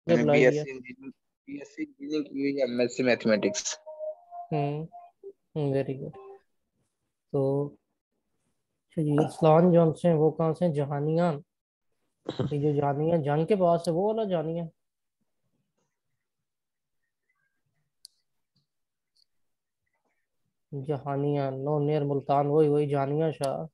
जब मैंने लाइव किया। बीएससी इंजीनियरिंग की हुई है, एमएससी मैथमेटिक्स। Very good. तो ये इरफान जो से हैं वो कहाँ से हैं? जहानियान। ये जो जानिया जंग के पास है वो वाला जानिया। जहानिया नो नियर मुल्तान, वही वही जानिया शाह।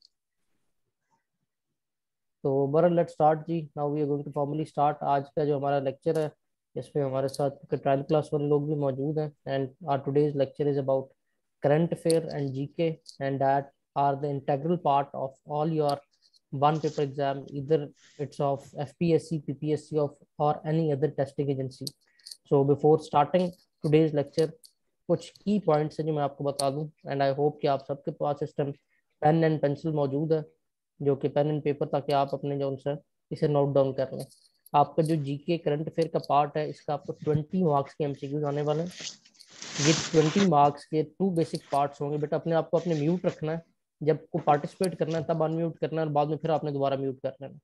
तो बरल लेट स्टार्ट जी, now we are going to formally start. आज का जो हमारा लेक्चर है इसमें हमारे साथ ट्रायल क्लास वाले लोग भी मौजूद हैं। And our today's lecture is about current affair and GK, and that are the integral part of all your one paper exam, either it's of FPSC, PPSC of or any other testing agency. So before starting today's lecture, कुछ की points हैं जो मैं आपको बता दूं, and I hope कि आप सबके पास इस टाइम पेन एंड पेंसिल मौजूद है, जो कि पेन एंड पेपर, ताकि आप अपने जो उनसे इसे नोट डाउन कर लें। आपका जो जीके करंट अफेयर का पार्ट है इसका आपको 20 मार्क्स के एमसीक्यूज आने वाले हैं। ये 20 मार्क्स के 2 बेसिक पार्ट्स होंगे। बेटा अपने आप को अपने म्यूट रखना है, जब को पार्टिसिपेट करना है तब अनम्यूट करना है, और बाद में फिर आपने दोबारा म्यूट कर लेना।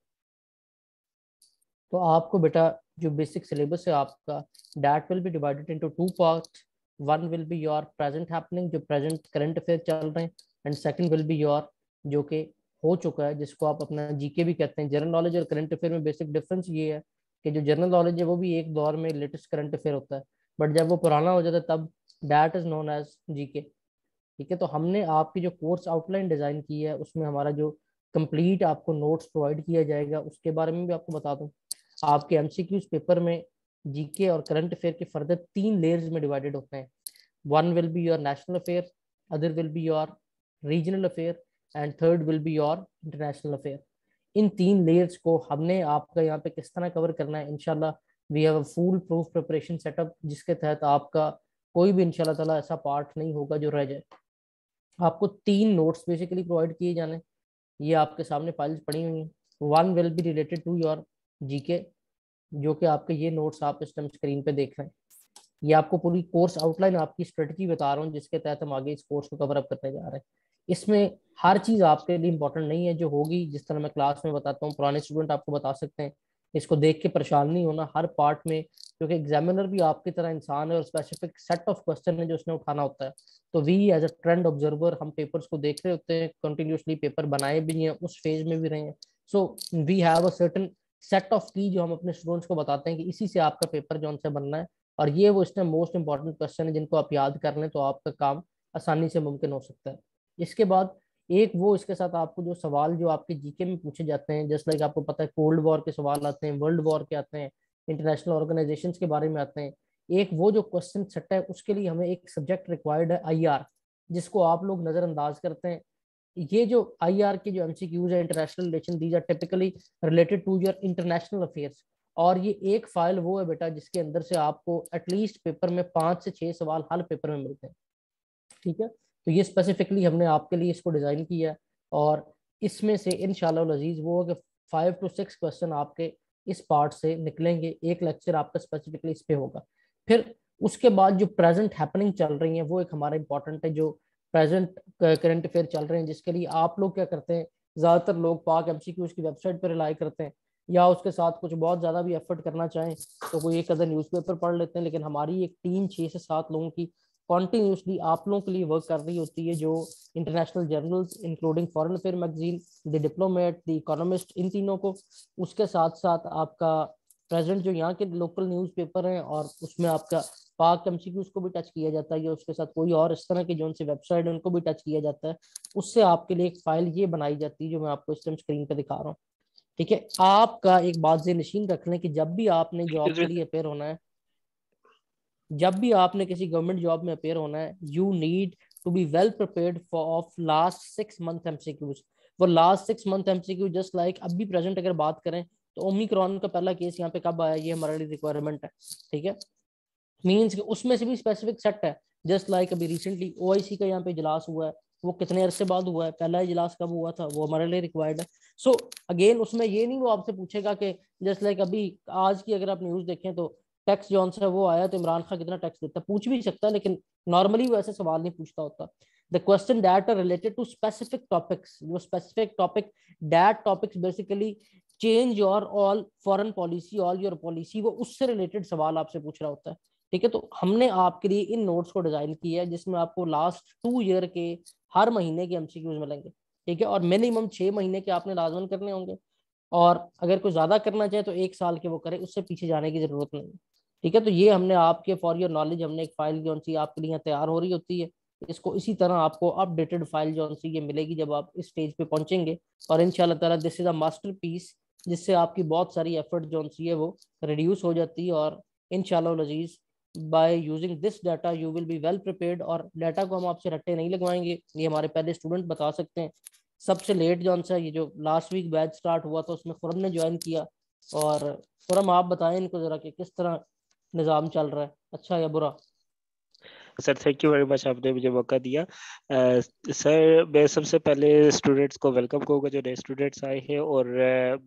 तो आपको बेटा जो बेसिक सिलेबस है आपका, that will be divided into 2 parts. One will be your present happening, जो प्रेजेंट करंट अफेयर चल रहे हैं, and second will be your जो कि हो चुका है, जिसको आप अपना जीके भी कहते हैं। जनरल नॉलेज और करंट अफेयर में बेसिक डिफरेंस ये है कि जो जनरल नॉलेज है वो भी एक दौर में लेटेस्ट करंट अफेयर होता है, बट जब वो पुराना हो जाता है तब that is known as GK. ठीक है, तो हमने आपकी जो कोर्स आउटलाइन डिजाइन की है उसमें हमारा जो कंप्लीट आपको नोट्स प्रोवाइड किया जाएगा उसके बारे में भी आपको बता दूं। आपके एमसीक्यूज पेपर में जीके और करंट अफेयर के फर्दर 3 लेयर्स में डिवाइडेड होते हैं। One will be your national affair, other will be your regional affair, and third will be your international affair. In 3 layers को हमने आपका यहाँ पे किस तरह कवर करना है, इंशाल्लाह we have a full proof preparation setup, जिसके तहत आपका कोई भी इंशाल्लाह ताला ऐसा पार्ट नहीं होगा जो रह जाए। आपको 3 नोट्स बेसिकली प्रोवाइड किए जाने, ये आपके सामने फाइल्स पड़ी हुई हैं। One will be related to your GK, जो कि आपके ये नोट्स आप इस टाइम स्क्रीन पे देख रहे हैं। ये आपको पूरी कोर्स आउटलाइन, आपकी स्ट्रेटजी बता रहा हूँ जिसके तहत हम आगे इस कोर्स को कवर अप करने जा रहे हैं। इसमें हर चीज आपके लिए इंपॉर्टेंट नहीं है जो होगी, जिस तरह मैं क्लास में बताता हूँ पुराने स्टूडेंट आपको बता सकते हैं। इसको देख के परेशान नहीं होना हर पार्ट में, क्योंकि एग्जामिनर भी आपकी तरह इंसान है और स्पेसिफिक सेट ऑफ क्वेश्चन है जो उसने उठाना होता है। तो we as a trend observer हम पेपर्स को देख रहे होते हैं कंटिन्यूसली, पेपर बनाए भी हैं, उस फेज में भी रहे हैं। So we have a certain set of की जो हम अपने स्टूडेंट्स को बताते हैं कि इसी से आपका पेपर जो उनसे बनना है, और ये वो इसमें मोस्ट इंपॉर्टेंट क्वेश्चन है जिनको आप याद कर लें तो आपका काम आसानी से मुमकिन हो सकता है। इसके बाद एक वो इसके साथ आपको जो सवाल जो आपके जीके में पूछे जाते हैं, जैसे लाइक आपको पता है कोल्ड वॉर के सवाल आते हैं, वर्ल्ड वॉर के आते हैं, इंटरनेशनल ऑर्गेनाइजेशन के बारे में आते हैं। एक वो जो क्वेश्चन सेट है उसके लिए हमें एक सब्जेक्ट रिक्वायर्ड है आईआर, जिसको आप लोग नजरअंदाज करते हैं। ये जो आईआर के जो एमसीक्यूज है, international relation, these are typically related to your international affairs. और ये एक फाइल वो है बेटा जिसके अंदर से आपको एटलीस्ट पेपर में 5 से 6 सवाल हर पेपर में मिलते हैं। ठीक है, तो ये स्पेसिफिकली हमने आपके लिए इसको डिजाइन किया है, और इसमें से इंशाल्लाह अजीज वो है कि 5 to 6 क्वेश्चन आपके इस पार्ट से निकलेंगे। एक लेक्चर आपका स्पेसिफिकली इस पे होगा। फिर उसके बाद जो प्रेजेंट हैपनिंग चल रही है वो एक हमारा इंपॉर्टेंट है, जो प्रेजेंट करंट अफेयर चल रहे हैं, जिसके लिए आप लोग क्या करते हैं, ज्यादातर लोग पाक एमसीक्यूज की वेबसाइट पर रिलाई करते हैं, या उसके साथ कुछ बहुत ज्यादा भी एफर्ट करना चाहें तो कोई एक अदर न्यूज़पेपर पढ़ लेते हैं। लेकिन हमारी एक टीम 6 से 7 लोगों की कॉन्टिन्यूसली आप लोगों के लिए वर्क कर रही होती है, जो international journals including foreign affair magazine, the diplomat, the economist, इन तीनों को, उसके साथ साथ आपका प्रेजेंट जो यहाँ के लोकल न्यूज़पेपर हैं, और उसमें आपका पाक एमसीक्यूज को भी टच किया जाता है, या उसके साथ कोई और इस तरह की जो उनसे वेबसाइट है उनको भी टच किया जाता है। उससे आपके लिए एक फाइल ये बनाई जाती है जो मैं आपको इस टाइम स्क्रीन पे दिखा रहा हूँ। ठीक है, आपका एक बात से निश्चिंत रख लें कि जब भी आपने जॉब के लिए अपेयर होना है, जब भी आपने किसी गवर्नमेंट जॉब में अपेयर होना है, you need to be well prepared for of last 6 month MCQs. वो last 6 month MCQ just like अभी प्रेजेंट अगर बात करें तो ओमिक्रॉन का पहला केस यहाँ पे कब आया, ये हमारे लिए रिक्वायरमेंट है। ठीक है, मीन्स कि उसमें से भी स्पेसिफिक सेट है। जस्ट लाइक अभी रिसेंटली ओआईसी का यहाँ पे इजलास हुआ है, वो कितने अरसे बाद हुआ है, पहला इजलास कब हुआ था, वो हमारे लिए रिक्वायर्ड है। सो अगेन उसमें ये नहीं वो आपसे पूछेगा कि जस्ट लाइक अभी आज की अगर आप न्यूज देखें तो टैक्स जॉन से वो आया तो इमरान खान कितना टैक्स देता है, पूछ भी सकता है, लेकिन नॉर्मली वो ऐसे सवाल नहीं पूछता होता। The question that are related to specific topics, जो specific topic that topics basically change your all foreign policy, all your policy, वो उससे रिलेटेड सवाल आपसे पूछ रहा होता है। ठीक है, तो हमने आपके लिए इन नोट्स को डिजाइन किया है जिसमें आपको लास्ट 2 ईयर के हर महीने के एमसीक्यूज मिलेंगे। ठीक है, और मिनिमम 6 महीने के आपने लाजमन करने होंगे, और अगर कोई ज्यादा करना चाहे तो 1 साल के वो करे, उससे पीछे जाने की जरूरत नहीं है। ठीक है, तो ये हमने आपके फॉर योर नॉलेज हमने एक फाइल जो सी आपके लिए यहाँ तैयार हो रही होती है, इसको इसी तरह आपको अपडेटेड फाइल जो सी ये मिलेगी जब आप इस स्टेज पे पहुंचेंगे। और इंशाल्लाह ताला this is a masterpiece, जिससे आपकी बहुत सारी एफर्ट जो सी है वो रिड्यूस हो जाती है। और इंशाल्लाह लजीज by using this data you will be well prepared. और डाटा को हम आपसे रट्टे नहीं लगवाएंगे, ये हमारे पहले स्टूडेंट बता सकते हैं। सबसे लेट जौन सा ये जो लास्ट वीक बैच स्टार्ट हुआ तो उसमें खुरम ने ज्वाइन किया। और खुरम आप बताएं इनको जरा कि किस तरह निज़ाम चल रहा है, अच्छा या बुरा। Sir thank you very much, आपने मुझे मौका दिया। सर मैं सबसे पहले स्टूडेंट्स को वेलकम कहूँगा जो नए स्टूडेंट्स आए हैं, और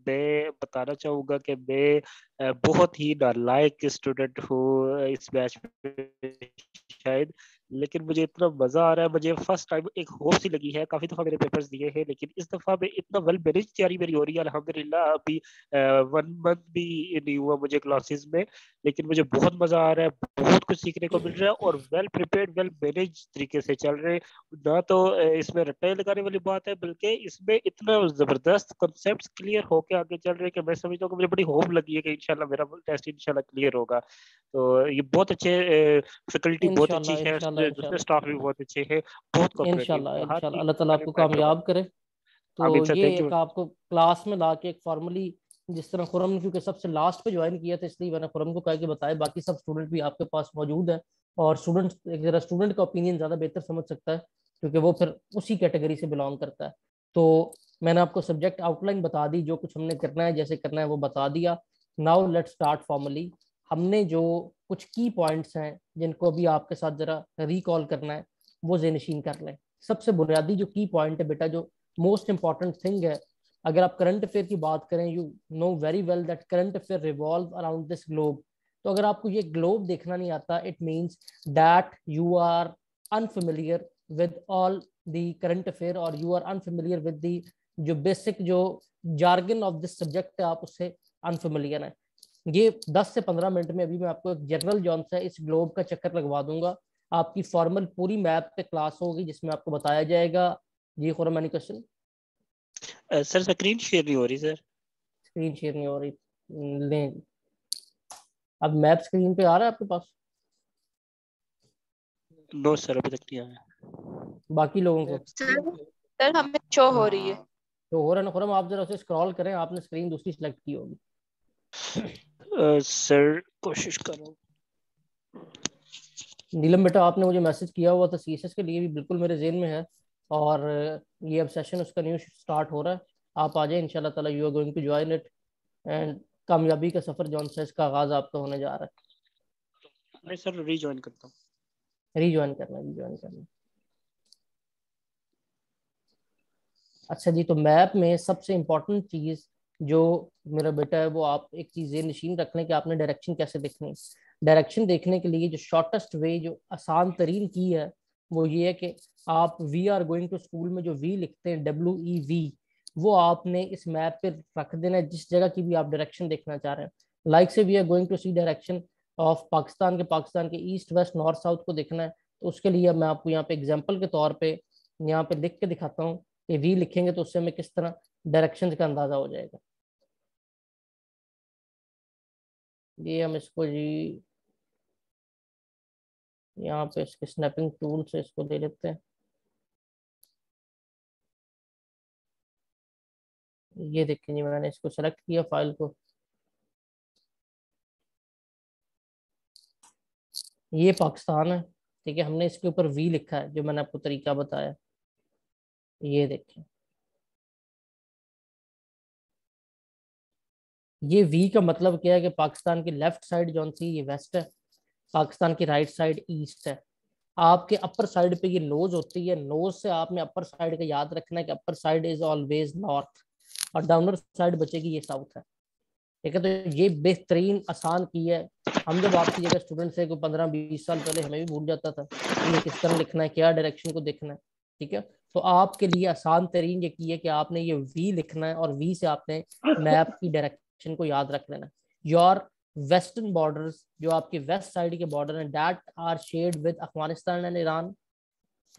मैं बताना चाहूँगा कि मैं बहुत ही नालायक स्टूडेंट हूँ इस बैच में शायद, लेकिन मुझे इतना मजा आ रहा है। मुझे फर्स्ट टाइम एक होप सी लगी है, काफी दफा मेरे पेपर्स दिए हैं लेकिन इस दफा में इतना वेल मैनेज तैयारी मेरी हो रही है अल्हम्दुलिल्लाह। अभी 1 मंथ भी नहीं हुआ मुझे क्लासेस में, लेकिन मुझे बहुत मजा आ रहा है, बहुत कुछ सीखने को मिल रहा है, और वेल प्रिपेयर्ड वेल मैनेज तरीके से चल रहे हैं। ना तो इसमें रट्टे लगाने वाली बात है, बल्कि इसमें इतना जबरदस्त कॉन्सेप्ट्स क्लियर होके आगे चल रहे हैं कि मैं समझता हूँ कि मुझे बड़ी होप लगी है कि इंशाल्लाह मेरा टेस्ट इंशाल्लाह क्लियर होगा। तो ये बहुत अच्छे फैकल्टी बहुत अच्छी इंशाल्लाह है, इंशाल्लाह दूसरे इंशाल्लाह स्टाफ भी बहुत अच्छे हैं, बहुत कोऑपरेटिव। इंशाल्लाह हाँ इंशाल्लाह जी, अल्लाह ताला आपको कामयाब करे। तो आमीन सर, ये थैंक यू। एक आपको क्लास में ला के एक फॉर्मली, जिस तरह खुरम ने क्योंकि सबसे लास्ट पे ज्वाइन किया था इसलिए मैंने खुरम को कहा कि बताए, बाकी सब स्टूडेंट भी आपके पास मौजूद है। और स्टूडेंट एक जरा स्टूडेंट का ओपिनियन ज़्यादा बेहतर समझ सकता है क्योंकि वो फिर उसी कैटेगरी से बिलोंग करता है। तो मैंने आपको सब्जेक्ट आउटलाइन बता दी, जो कुछ हमने करना है जैसे करना है वो बता दिया। Now let's start formally. हमने जो कुछ की पॉइंट्स हैं जिनको अभी आपके साथ जरा रिकॉल करना है वो ज़हनशीन कर लें। सबसे बुनियादी जो की पॉइंट है बेटा, जो मोस्ट इंपॉर्टेंट थिंग है, अगर आप करंट अफेयर की बात करें, you know very well that current affair revolve around this globe. तो अगर आपको ये ग्लोब देखना नहीं आता, it means that you are unfamiliar with all the current affair, और you are unfamiliar with the जो बेसिक जो जार्गन ऑफ दिस सब्जेक्ट है, आप उससे अनफेमिलियर है। ये 10 से 15 मिनट में अभी मैं आपको एक जनरल जॉन सा इस ग्लोब का चक्कर लगवा दूंगा। आपकी फॉर्मल पूरी मैप पे क्लास होगी जिसमें आपको बताया जाएगा। जी Khurram, any question? Sir screen share नहीं हो रही सर। स्क्रीन शेयर नहीं हो रही? लें, अब मैप स्क्रीन पे आ रहा है आपके पास? नो सर, अभी तक नहीं आया। बाकी लोगों को सर हमें शो हो रही है। तो हो रहा है ना खुरम, आप जरा उसे स्क्रॉल करें, आपने स्क्रीन दूसरी सेलेक्ट की होगी। सर कोशिश करो। नीलम बेटा, आपने मुझे मैसेज किया हुआ था सीएसएस के लिए भी, बिल्कुल मेरे जेहन में है। और ये अब सेशन उसका न्यू स्टार्ट हो रहा है, आप आ जाए इंशाल्लाह ताला, you are going to join it. And कामयाबी का सफर जॉन से इसका आगाज आपका होने जा रहा मैं सर रीजॉइन करता हूँ। है। रीज्वाइन करना, रीज्वाइन करना। अच्छा जी, तो मैप में सबसे इम्पोर्टेंट चीज जो मेरा बेटा है, वो आप एक चीज ये नशीन रख लें कि आपने डायरेक्शन कैसे देखनी है। डायरेक्शन देखने के लिए जो शॉर्टेस्ट वे, जो आसान तरीन की है, वो ये है कि आप we are going to school में जो वी लिखते हैं, WEV, वो आपने इस मैप पे रख देना है जिस जगह की भी आप डायरेक्शन देखना चाह रहे हैं। लाइक से we are going to see direction of Pakistan के ईस्ट वेस्ट नॉर्थ साउथ को देखना है, तो उसके लिए मैं आपको यहाँ पे एग्जाम्पल के तौर पे यहाँ पे लिख के दिखाता हूँ कि वी लिखेंगे तो उससे हमें किस तरह डायरेक्शन का अंदाजा हो जाएगा। ये हम इसको जी यहाँ पे इसके स्नैपिंग टूल से इसको दे लेते हैं। ये देखें जी, मैंने इसको सेलेक्ट किया फाइल को, ये पाकिस्तान है। ठीक है, हमने इसके ऊपर वी लिखा है जो मैंने आपको तरीका बताया। ये देखें, ये वी का मतलब क्या है कि पाकिस्तान की लेफ्ट साइड जो सी ये वेस्ट है, पाकिस्तान की राइट साइड ईस्ट है। आपके अपर साइड पे ये नोज होती है, नोज से आपने अपर साइड का याद रखना है कि upper side is always north, और डाउनर साइड बचेगी ये साउथ है। ठीक है, तो ये बेहतरीन आसान की है। हम जब आपकी जगह स्टूडेंट से कोई 15-20 साल पहले, हमें भी भूल जाता था कि ये किस तरह लिखना है, क्या डायरेक्शन को देखना है। ठीक है, तो आपके लिए आसान तरीन ये है कि आपने ये वी लिखना है और वी से आपने मैप की डायरेक्शन को याद रख लेना। योर वेस्टर्न बॉर्डर्स, जो आपके वेस्ट साइड के बॉर्डर हैं, that are shared with Afghanistan and Iran.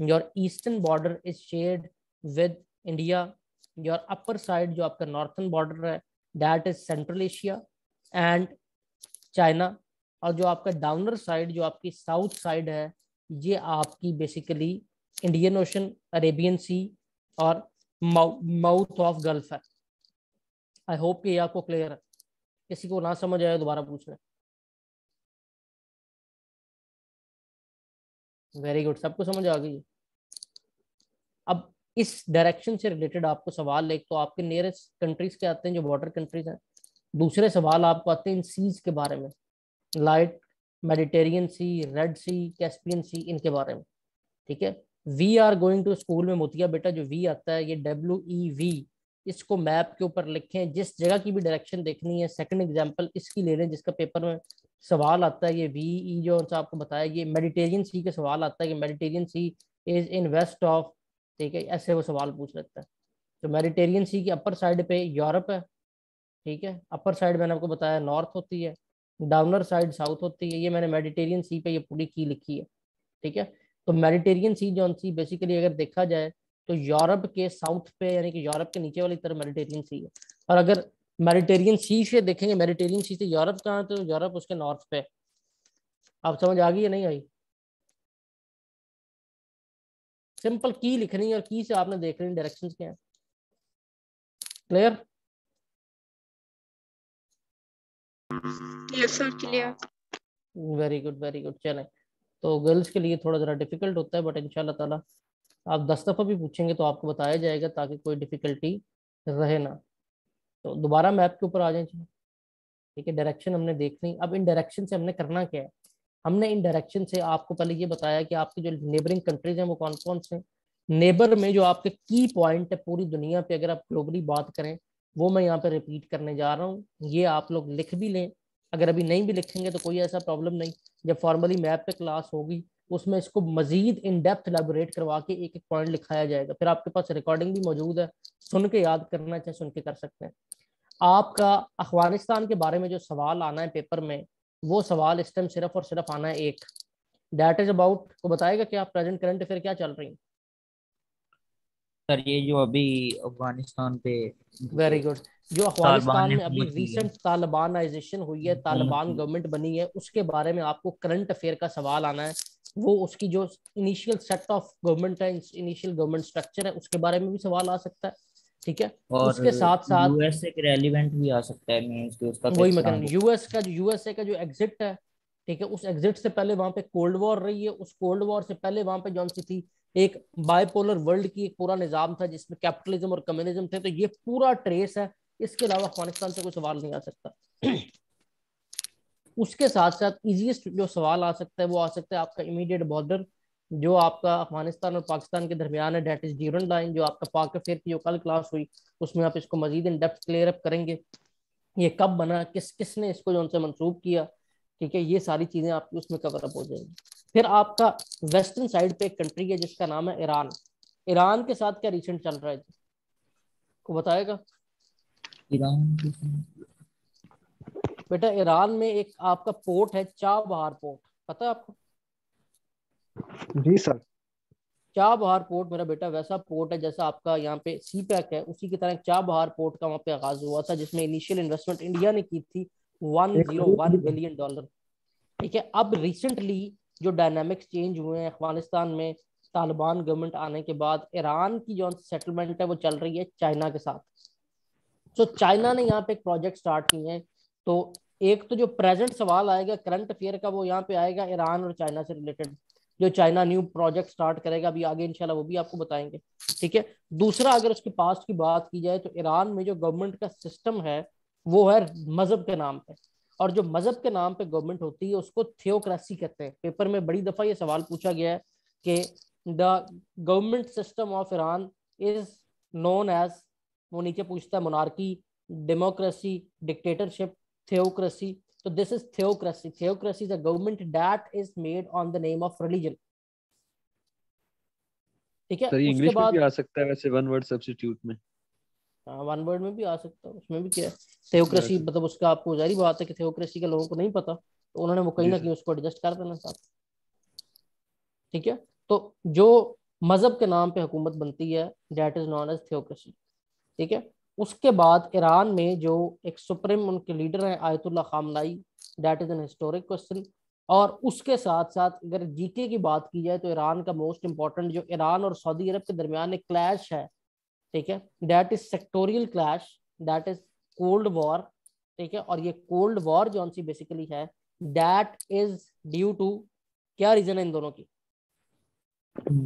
Your eastern border is shared with India. Your upper side, जो आपका नॉर्थन बॉर्डर है, that is central Asia and China. और जो आपका डाउनर साइड, जो आपकी साउथ साइड है, ये आपकी बेसिकली इंडियन ओशन, अरेबियन सी और माउथ ऑफ गल्फ है। आई होप कि ये आपको क्लियर है। किसी को ना समझ आया दोबारा पूछना। वेरी गुड, सबको समझ आ गई। अब इस डायरेक्शन से रिलेटेड आपको सवाल, एक तो आपके नियरेस्ट कंट्रीज के आते हैं जो बॉर्डर कंट्रीज हैं, दूसरे सवाल आपको आते हैं इन सीज के बारे में, like Mediterranean Sea, Red Sea, Caspian Sea, इनके बारे में। ठीक है, we are going to school में मोतिया बेटा जो वी आता है, ये WEV, इसको मैप के ऊपर लिखें। जिस जगह की भी डायरेक्शन देखनी है, सेकंड एग्जांपल इसकी ले लें जिसका पेपर में सवाल आता है, ये VE जो आपको बताया, ये मेडिटेरियन सी के सवाल आता है कि Mediterranean Sea is in west of, ठीक है, ऐसे वो सवाल पूछ लेता है। तो मेडिटेरियन सी की अपर साइड पे यूरोप है, ठीक है, अपर साइड मैंने आपको बताया नॉर्थ होती है, डाउनर साइड साउथ होती है। ये मैंने मेडिटेरियन सी पे ये पूरी की लिखी है। ठीक है, तो मेडिटेरियन सी जो सी बेसिकली अगर देखा जाए तो यूरोप के साउथ पे, यानी कि यूरोप के नीचे वाली तरफ मेडिटेरियन सी है। और अगर मेडिटेरियन सी से देखेंगे, मेडिटेरियन सी से यूरोप कहाँ, तो यूरोप उसके नॉर्थ पे। आप समझ आ गई या नहीं आई? सिंपल की लिखनी है और की से आपने देख लेनी डायरेक्शंस क्या है। Clear? Yes sir, clear. Very good very good. चलें, तो गर्ल्स के लिए थोड़ा ज़रा डिफिकल्ट होता है, बट इंशाल्लाह ताला आप 10 दफ़ा भी पूछेंगे तो आपको बताया जाएगा, ताकि कोई डिफिकल्टी रहे ना। तो दोबारा मैप के ऊपर आ जाए। ठीक है, डायरेक्शन हमने देख ली। अब इन डायरेक्शन से हमने करना क्या है? हमने इन डायरेक्शन से आपको पहले ये बताया कि आपकी जो नेबरिंग कंट्रीज हैं वो कौन कौन से। नेबर में जो आपके की पॉइंट है पूरी दुनिया पे, अगर आप ग्लोबली बात करें, वो मैं यहाँ पे रिपीट करने जा रहा हूँ। ये आप लोग लिख भी लें, अगर अभी नहीं भी लिखेंगे तो कोई ऐसा प्रॉब्लम नहीं। जब फॉर्मली मैप पे क्लास होगी उसमें इसको मजीद इन डेप्थ एलैबोरेट करवा के एक एक पॉइंट लिखाया जाएगा। फिर आपके पास रिकॉर्डिंग भी मौजूद है, सुन के याद करना चाहे सुन के कर सकते हैं। आपका अफगानिस्तान के बारे में जो सवाल आना है पेपर में, वो सवाल इस टाइम सिर्फ और सिर्फ आना है एक, दैट इज अबाउट, को बताएगा कि आप प्रेजेंट करंट अफेयर क्या चल रही है। सर ये जो अभी अफगानिस्तान पे वेरी गुड। जो तालिबान अफगानिस्तान ने में अभी हुकूमत की है, रिसेंट तालिबानाइजेशन हुई है, हुकूमत तालिबान की, गवर्नमेंट बनी है, उसके बारे में आपको करंट अफेयर का सवाल आना है। वो उसकी जो इनिशियल सेट ऑफ गवर्नमेंट है, इनिशियल गवर्नमेंट स्ट्रक्चर है, उसके बारे में भी सवाल आ सकता है। ठीक है, और उसके साथ साथ यूएस के रेलिवेंट भी आ सकता है, मीन्स कि उसका वही किस मैं कह तरह रहा हूँ, यूएसए का जो एग्जिट है, ठीक है, उस एग्जिट से पहले वहां पे कोल्ड वॉर रही है। उस कोल्ड वॉर से पहले वहां पे जौन सी थी, एक बाइपोलर वर्ल्ड की एक पूरा निजाम था जिसमें कैपिटलिज्म और कम्युनिज्म थे। तो ये पूरा ट्रेस है। इसके अलावा अफगानिस्तान से कोई सवाल नहीं आ सकता। उसके साथ साथ इजीएस्ट जो सवाल आ सकता है वो आ सकता है आपका इमीडिएट बॉर्डर, जो आपका अफगानिस्तान और पाकिस्तान के दरमियान है, डेट इज ड्यूरन लाइन। जो आपका पाक अफेयर की जो कल क्लास हुई उसमें आप इसको मजीद इन डेप्थ क्लियर अप करेंगे। ये कब बना, किसने इसको जो उनसे मंसूब किया, ठीक है, ये सारी चीजें आपकी उसमें कवर अप हो जाएंगी। फिर आपका वेस्टर्न साइड पे एक कंट्री है जिसका नाम है ईरान। ईरान के साथ क्या रिसेंट चल रहा है जी, को बताएगा ईरान की। बेटा? ईरान में एक आपका पोर्ट है, चाबहार पोर्ट, पता है आपको? जी सर। चाबहार पोर्ट मेरा बेटा वैसा पोर्ट है जैसा आपका यहाँ पे सी पैक है, उसी की तरह चाबहार पोर्ट का वहाँ पे आगाज हुआ था, जिसमें इनिशियल इन्वेस्टमेंट इंडिया ने की थी एक करोड़ $101 भी- बिलियन। ठीक है, अब रिसेंटली जो डायनामिक्स चेंज हुए हैं अफगानिस्तान में, तालिबान गवर्नमेंट आने के बाद ईरान की जो सेटलमेंट है वो चल रही है चाइना के साथ। तो चाइना ने यहाँ पे एक प्रोजेक्ट स्टार्ट किए हैं। तो एक तो जो प्रेजेंट सवाल आएगा करंट अफेयर का वो यहाँ पे आएगा ईरान और चाइना से रिलेटेड, जो चाइना न्यू प्रोजेक्ट स्टार्ट करेगा अभी आगे इंशाल्लाह, वो भी आपको बताएंगे। ठीक है, दूसरा अगर उसके पास्ट की बात की जाए तो ईरान में जो गवर्नमेंट का सिस्टम है वो है मजहब के नाम पे। और जो मजहब के नाम पे गवर्नमेंट होती है उसको थियोक्रेसी कहते हैं। पेपर में बड़ी दफा ये सवाल पूछा गया है कि the government system of Iran is known as, वो नीचे पूछता है monarchy, democracy, dictatorship, theocracy. So this is theocracy. Theocracy is a government that is made on the name of religion. ठीक है। सर ये उसके इंग्लिश में बाद भी आ सकता है वैसे वन वर्ड सब्स्टिट्यूट में। वन वर्ड में भी आ सकता है, उसमें भी क्या है, थियोक्रेसी सर मतलब उसका आपको जारी बात है कि थियोक्रेसी के लोगों को नहीं पता, तो उन्होंने वो कहीं जी ना सर। कहीं उसको एडजस्ट कर देना साथ। ठीक है। तो जो मजहब के नाम पे हुकूमत बनती है that is known as theocracy. ठीक है। उसके बाद ईरान में जो एक सुप्रीम उनके लीडर हैं Ayatollah खामनाई, that is an historic question. और उसके साथ साथ अगर जीके की बात की जाए तो ईरान का मोस्ट इंपॉर्टेंट जो ईरान और सऊदी अरब के दरमियान एक क्लैश है, ठीक है, that is sectorial clash, that is cold war. ठीक है। और ये कोल्ड वॉर जो सी बेसिकली है दैट इज ड्यू टू, क्या रीजन है इन दोनों की?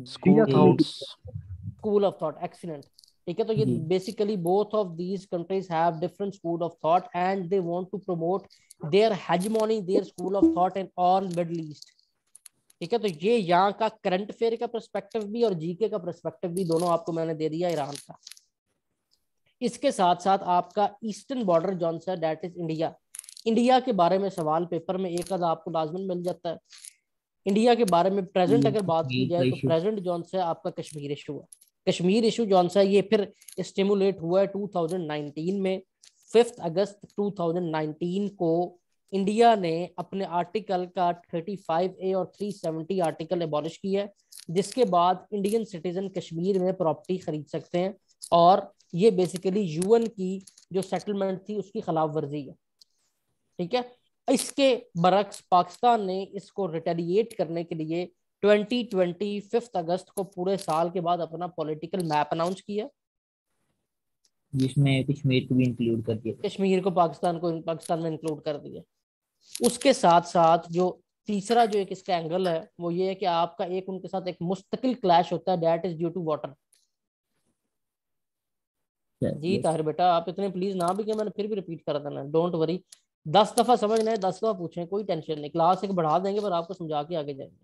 स्कूल ये thoughts. School of thought, excellent. ठीक है। तो ये जी basically both of these countries have different school of thought and they want to promote their hegemony, their school of thought in all Middle East. ठीक है। तो ये यहाँ का करंट अफेयर का पर्सपेक्टिव भी और जीके का पर्सपेक्टिव भी दोनों आपको मैंने दे दिया ईरान का। इसके साथ साथ आपका ईस्टर्न बॉर्डर जोन सा दैट इज इंडिया। इंडिया के बारे में सवाल पेपर में एक आधा आपको लाजमन मिल जाता है। इंडिया के बारे में प्रेजेंट ये अगर बात की कश्मीर जाए का तो इशू। प्रेजेंट जोन सा आपका कश्मीर इशू है। कश्मीर इशू जोन सा ये फिर स्टिमुलेट हुआ है 2019 में। 5 अगस्त 2019 को इंडिया ने अपने आर्टिकल का 35A और 370 आर्टिकल एबॉलिश किया है, जिसके बाद इंडियन सिटीजन कश्मीर में प्रॉपर्टी खरीद सकते हैं। और ये बेसिकली यूएन की जो सेटलमेंट थी उसकी खिलाफ वर्जी है। ठीक है। इसके बरक्स पाकिस्तान ने इसको रिटेलिएट करने के लिए 2020 5 अगस्त को पूरे साल के बाद अपना पॉलिटिकल मैप अनाउंस किया, जिसमें कश्मीर को भी इंक्लूड कर दिया। कश्मीर को पाकिस्तान में इंक्लूड कर दिया। उसके साथ साथ जो तीसरा जो एक इसका एंगल है वो ये है कि आपका एक उनके साथ एक मुस्तकिल क्लैश होता है that is due to water. जी यस ताहिर बेटा आप इतने प्लीज ना भी कि मैंने फिर भी रिपीट कर देना, डोंट वरी। 10 दफा समझना है, 10 दफा पूछें, कोई टेंशन नहीं, क्लास एक बढ़ा देंगे पर आपको समझा के आगे जाएंगे।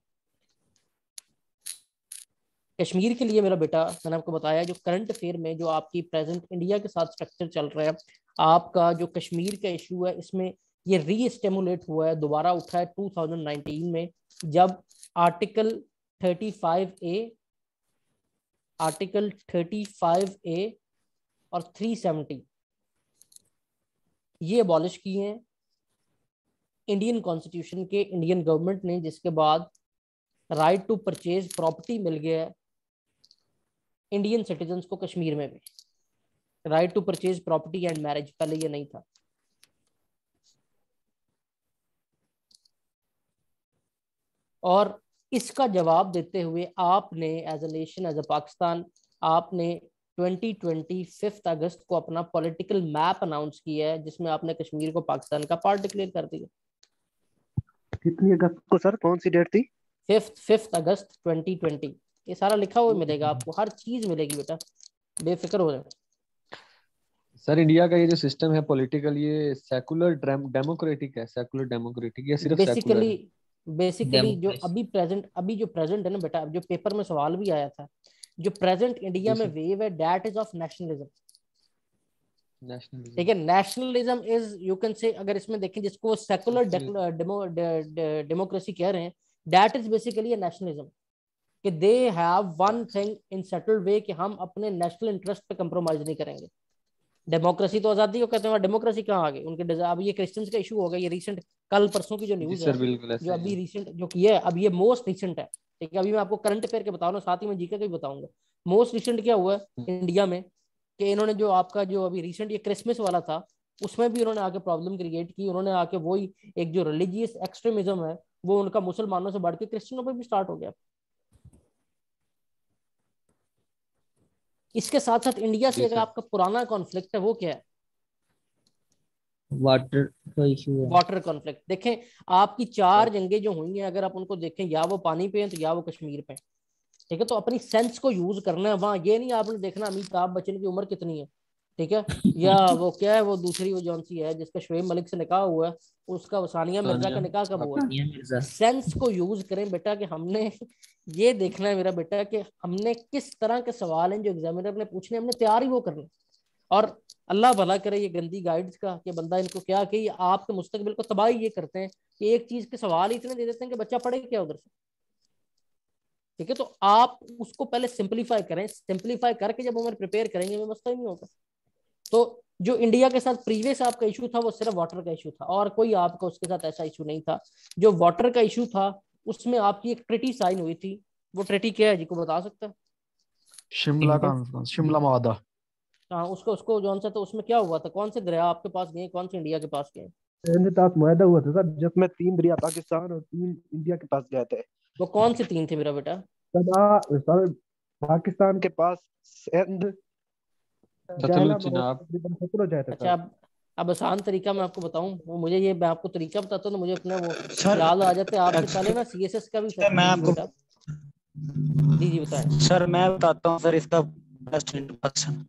कश्मीर के लिए मेरा बेटा मैंने आपको बताया जो करंट अफेयर में जो आपकी प्रेजेंट इंडिया के साथ स्ट्रक्चर चल रहा है, आपका जो कश्मीर का इशू है इसमें ये रीस्टेमुलेट हुआ है, दोबारा उठा है 2019 में, जब आर्टिकल 35A, आर्टिकल 35A और 370 ये अबॉलिश किए हैं इंडियन कॉन्स्टिट्यूशन के, इंडियन गवर्नमेंट ने, जिसके बाद राइट टू परचेज प्रॉपर्टी मिल गया है इंडियन सिटीजन्स को कश्मीर में भी, right to purchase property and marriage, पहले ये नहीं था। और इसका जवाब देते हुए आपने as a nation, as a Pakistan, आपने 2020 5 अगस्त को अपना पॉलिटिकल मैप अनाउंस किया है जिसमें आपने कश्मीर को पाकिस्तान का पार्ट डिक्लेयर कर दिया। कितनी अगस्त को सर, कौन सी डेट थी? 5 अगस्त 2020। ये सारा लिखा हुआ मिलेगा आपको, हर चीज मिलेगी बेटा, बेफिक्र हो जाए। सर इंडिया का ये जो सिस्टम है पॉलिटिकल, ये सेकुलर डेमोक्रेटिक है, सेकुलर डेमोक्रेटिक या सिर्फ सेकुलर बेसिकली है? बेसिकली जो डेमोक्रेसी। अभी जो प्रेजेंट है ना बेटा, जो पेपर में सवाल भी आया था, जो प्रेजेंट इंडिया जी में सर। वेव है that is of nationalism. Nationalism. ठीक है। नेशनलिज्म इज यू कैन से, अगर इसमें देखें जिसको सेकुलर डेमोक्रेसी कह रहे हैं, दैट इज बेसिकली नेशनलिज्म, कि they have one thing in settled way कि हम अपने नेशनल इंटरेस्ट पे कंप्रोमाइज नहीं करेंगे। डेमोक्रेसी तो आजादी को कहते हैं, डेमोक्रेसी कहाँ आ गई उनके? अब ये क्रिश्चियंस का इशू हो गया, ये रिसेंट कल परसों की जो जी न्यूज है, सर बिल्कुल जो ऐसे ही अभी है। रिसेंट जो की है, अब ये मोस्ट रिसेंट है। ठीक है। अभी मैं आपको करंट अफेयर के बता रहा हूँ, साथ ही में जीके का भी बताऊंगा। मोस्ट रिसेंट क्या हुआ है इंडिया में कि इन्होंने जो आपका जो अभी रिसेंट ये क्रिसमस वाला था, उसमें भी उन्होंने आके प्रॉब्लम क्रिएट की। उन्होंने आके वही एक जो रिलीजियस एक्सट्रीमिज्म है वो उनका मुसलमानों से बढ़ के क्रिश्चियनों पर भी स्टार्ट हो गया। इसके साथ साथ इंडिया से जी अगर सर। आपका पुराना कॉन्फ्लिक्ट है वो क्या है? वाटर का इशू है। Water conflict. देखें आपकी 4 जंगें जो हुई हैं, अगर आप उनको देखें, या वो पानी पे हैं तो या वो कश्मीर पे हैं। ठीक है। तो अपनी सेंस को यूज करना है वहां, ये नहीं आपने देखना अमिताभ बच्चन की उम्र कितनी है। ठीक है। या वो क्या है, वो दूसरी वो जौन सी है जिसका शुएब मलिक से निकाह हुआ है, उसका वो सानिया मिर्जा सानिया का निकाह कब हुआ है? सानिया मिर्जा। सेंस को यूज करें बेटा, कि हमने ये देखना है मेरा बेटा कि हमने किस तरह के सवाल हैं जो एग्जामिनर ने पूछने, हमने तैयार ही वो करना। और अल्लाह भला करे ये गंदी गाइड्स का कि बंदा इनको क्या कि आपके मुस्तकबिल को तबाही ये करते हैं कि एक चीज के सवाल ही इतने दे देते हैं कि बच्चा पढ़े क्या उधर से। ठीक है, तो आप उसको पहले सिंपलीफाई करें, सिंपलीफाई करके जब हमें प्रिपेयर करेंगे हमें मसला ही नहीं होगा। तो जो इंडिया के साथ प्रीवियस आपका इशू था वो सिर्फ वाटर का इशू था और कोई आपका उसके साथ ऐसा इशू नहीं था। जो वाटर का इशू था उसमें आपकी एक ट्रिटी साइन हुई थी, वो ट्रिटी क्या है जी को बता सकता है? शिमला कॉन्फ्रेंस, शिमला माहदा। हाँ, उसको जौन सा, तो उसमें क्या हुआ था, कौन से दरिया आपके पास गए, कौन से इंडिया के पास गए? पास मुआहदा हुआ था सर, जिसमें 3 दरिया पाकिस्तान और 3 इंडिया के पास गए थे। वो कौन से 3 थे मेरा बेटा? सर पाकिस्तान के पास सिंध, सतलुज, चिनाब। तकरीबन सतलुज है अच्छा, सर। अब आसान तरीका मैं आपको बताऊं, वो मुझे ये मैं आपको तरीका बताता हूँ तो मुझे अपने वो सर याद आ जाते हैं। आपसे पहले ना सीएसएस का भी मैं आपको बेटा जी बताएं। सर मैं बताता हूँ सर इसका बेस्ट इंट्रोडक्शन।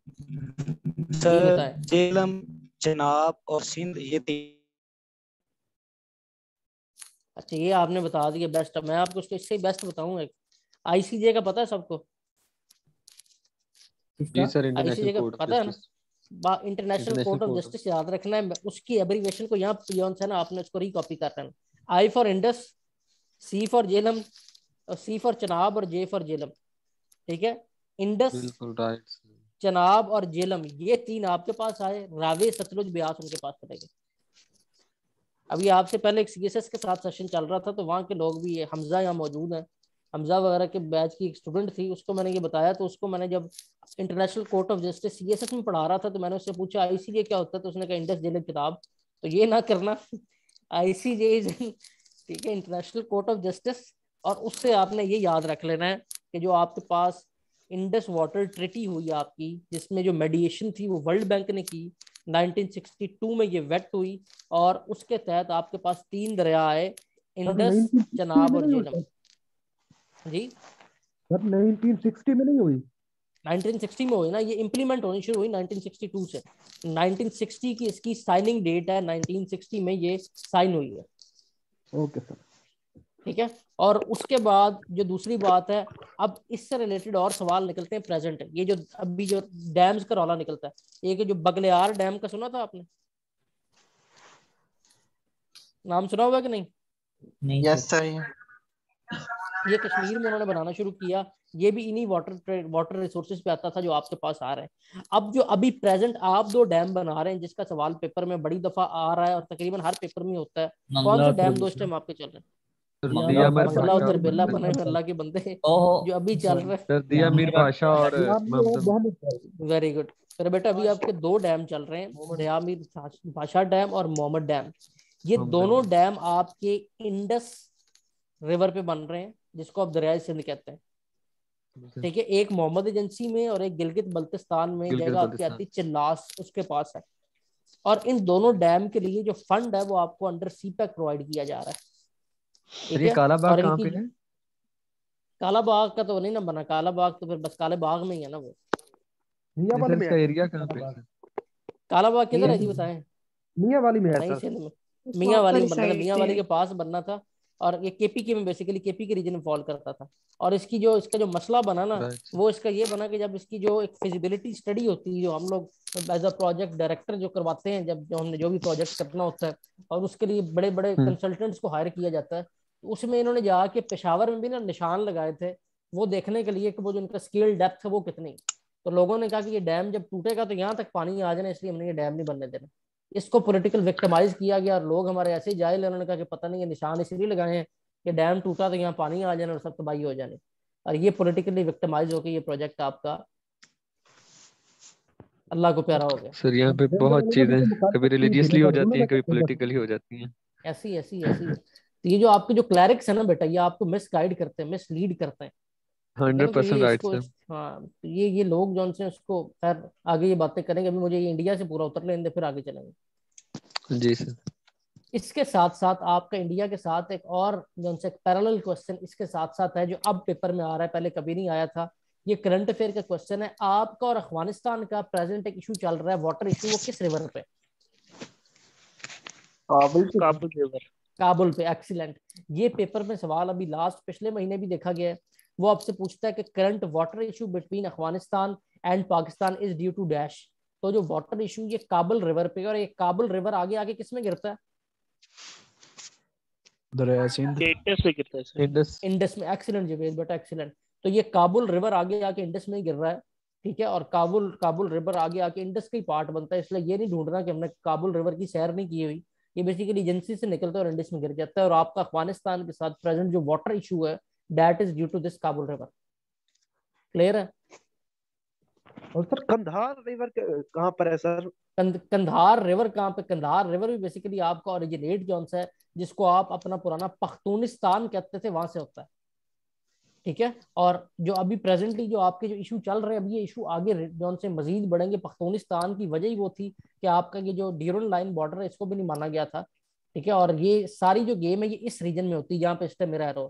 जी सर बताएं। झेलम, चिनाब और सिंध ये 3। अच्छा, ये आपने बता दिया बेस्ट। मैं आपको उसको इससे बेस्ट बताऊंगा। आईसीजे का पता है सबको? जी सर, इंडियन आईसीजे नेशनल का कोर्ट ऑफ पता है ना? Justice. International court of justice याद रखना है, उसकी एब्रीविएशन को यहाँ पियोन से ना आपने उसको रिकॉपी कर लेना। I for Indus, C for Jhelum, और सी फॉर चनाब, और जे फॉर झेलम। ठीक है, इंडस, बिल्कुल राइट। चनाब और झेलम, ये 3 आपके पास आए, रावी सतलुज ब्यास उनके पास चले गए। अभी आपसे पहले एक सीएसएस के साथ सेशन चल रहा था तो वहाँ के लोग भी, हमजा यहाँ मौजूद हैं, हमजा वगैरह के बैच की एक स्टूडेंट थी, उसको मैंने ये बताया। तो उसको मैंने जब international court of justice CSS में पढ़ा रहा था तो मैंने उससे पूछा आईसीजे क्या होता है, तो उसने कहा इंडस झेलम किताब। तो ये ना करना, आईसीजे ठीक है, इंटरनेशनल कोर्ट ऑफ जस्टिस। और उससे आपने ये याद रख लेना है कि जो आपके पास इंडस वाटर ट्रिटी हुई आपकी, जिसमें जो मेडिएशन थी वो वर्ल्ड बैंक ने की, 1962 में ये वेट हुई, और उसके तहत आपके पास 3 दरिया आए, इंडस, चनाब और झेलम। जी सर 1960 में नहीं हुई? 1960 में हुई ना, ये इंप्लीमेंट होनी शुरू हुई 1962 से। 1960 की इसकी साइनिंग डेट है, 1960 में ये साइन हुई है। Okay sir. ठीक है, और उसके बाद जो दूसरी बात है, अब इससे रिलेटेड और सवाल निकलते हैं प्रेजेंट। ये जो अभी जो डैम्स का रौला निकलता है, एक जो बगलियार डैम का सुना था आपने? नाम सुना हुआ कि नहीं? Yes sir. ये कश्मीर में उन्होंने बनाना शुरू किया। ये भी इन्हीं वाटर रिसोर्सेज पे आता था जो आपके पास आ रहे हैं। अब जो अभी प्रेजेंट आप 2 डैम बना रहे हैं जिसका सवाल पेपर में बड़ी दफा आ रहा है और तकरीबन हर पेपर में होता है, कौन से डैम 2 इस टाइम आपके चल रहे हैं? दिया मीर अल्लाह भाषा, उतर बिल्ला बने अल्लाह के बंदे, जो अभी चल रहे हैं। सर दिया मीर भाषा और वेरी गुड। फिर बेटा अभी आपके 2 डैम चल रहे हैं, दया मीर भाषा डैम और मोहम्मद डैम। ये दोनों डैम आपके इंडस रिवर पे बन रहे हैं, जिसको आप दरियाई सिंध कहते हैं। ठीक है, एक मोहम्मद एजेंसी में और एक गिलगित बल्तिस्तान में, जगह आपकी आती है चिल्लास, उसके पास है। और इन दोनों डैम के लिए जो फंड है वो आपको अंडर सीपैक प्रोवाइड किया जा रहा है। ठीक है, काला बाग और कहाँ इनकी पे है? काला बाग का तो नहीं ना बना, काला बाग तो फिर बस काले बाग में ही है ना वो। मियां इसका एरिया कहाँ पे है? काला बाग किधर है जी बताएं? वाली में है नहीं सर। सिंध में, मियां वाली में बनना था, मियां वाली के पास बनना था। और ये केपीके में, बेसिकली केपी के रीजन में फॉल करता था। और इसकी जो इसका जो मसला बना ना, वो इसका ये बना कि जब इसकी जो एक फिजिबिलिटी स्टडी होती है, जो हम लोग एज अ प्रोजेक्ट डायरेक्टर जो करवाते हैं, जब जो हमने जो भी प्रोजेक्ट करना होता है और उसके लिए बड़े बड़े कंसल्टेंट्स को हायर किया जाता है, तो उसमें इन्होंने जाके पेशावर में भी ना निशान लगाए थे वो देखने के लिए कि वो जो उनका स्केल डेप्थ है वो कितनी। तो लोगों ने कहा कि ये डैम जब टूटेगा तो यहाँ तक पानी आ जाना, इसलिए हमने ये डैम नहीं बनने देना। इसको पॉलिटिकल विक्टिमाइज किया गया और लोग हमारे ऐसे ही जाहिल, उन्होंने कहा कि पता नहीं ये निशान इसलिए लगाए हैं कि डैम टूटा तो यहाँ पानी आ जाना और सब तबाही हो जाने। और ये पॉलिटिकली विक्टिमाइज होकर ये प्रोजेक्ट आपका अल्लाह को प्यारा हो गया। सर यहाँ पे बहुत चीजें कभी रिलीजियसली हो जाती हैं, कभी पॉलिटिकली हो जाती हैं। ऐसी ऐसी ऐसी है। तो ये जो आपके जो क्लैरिक्स है ना बेटा, ये आपको मिस गाइड करते हैं, मिस लीड करते हैं। 100% राइट सर। हाँ, तो ये लोग जो से उसको खैर आगे ये बातें करेंगे। अभी मुझे ये इंडिया से पूरा उतर लेंगे फिर आगे चलेंगे। जी सर। इसके साथ साथ आपका इंडिया के साथ एक और जो से पैरेलल क्वेश्चन इसके साथ साथ है, जो अब पेपर में आ रहा है, पहले कभी नहीं आया था। ये करंट अफेयर का क्वेश्चन है। आपका और अफगानिस्तान का प्रेजेंट एक इशू चल रहा है, वाटर इशू, वो किस रिवर पे? काबुल रिवर। काबुल पे, एक्सीलेंट। ये पेपर में सवाल अभी लास्ट पिछले महीने भी देखा गया है। वो आपसे पूछता है कि current water issue between Afghanistan and Pakistan is due to dash. तो जो वाटर इशू ये काबुल रिवर पे, और ये काबुल रिवर आगे आगे किस में गिरता है? दरिया सिंध, इंडस में गिरता है सर। इंडस में। एक्सीलेंट जवेद बेटा, एक्सीलेंट। तो ये काबुल रिवर आगे आके इंडस में ही गिर रहा है, ठीक है, और काबुल काबुल रिवर आगे आके इंडस का ही पार्ट बनता है, इसलिए ये नहीं ढूंढना कि हमने काबुल रिवर की सैर नहीं की हुई, ये बेसिकली एजेंसी से निकलता है और इंडस में गिर जाता है। और आपका अफगानिस्तान के साथ प्रेजेंट जो वाटर इशू है that is due to this Kabul river. Clear है? और सर कंधार रिवर कहाँ पर है सर? कंधार रिवर कहाँ पे? कंधार रिवर भी बेसिकली आपका ओरिजिनेट जौन सा है, जिसको आप अपना पुराना पख्तूनिस्तान कहते थे, वहां से होता है, ठीक है। और जो अभी प्रेजेंटली जो आपके जो इशू चल रहे हैं, अभी ये इशू आगे जौन से मजीद बढ़ेंगे। पख्तूनिस्तान की वजह ही वो थी कि आपका ये जो ड्यूरन लाइन बॉर्डर है इसको भी नहीं माना गया था, ठीक है। और ये सारी जो गेम है ये इस रीजन में होती है जहाँ पे इस टाइम मेरा एरो,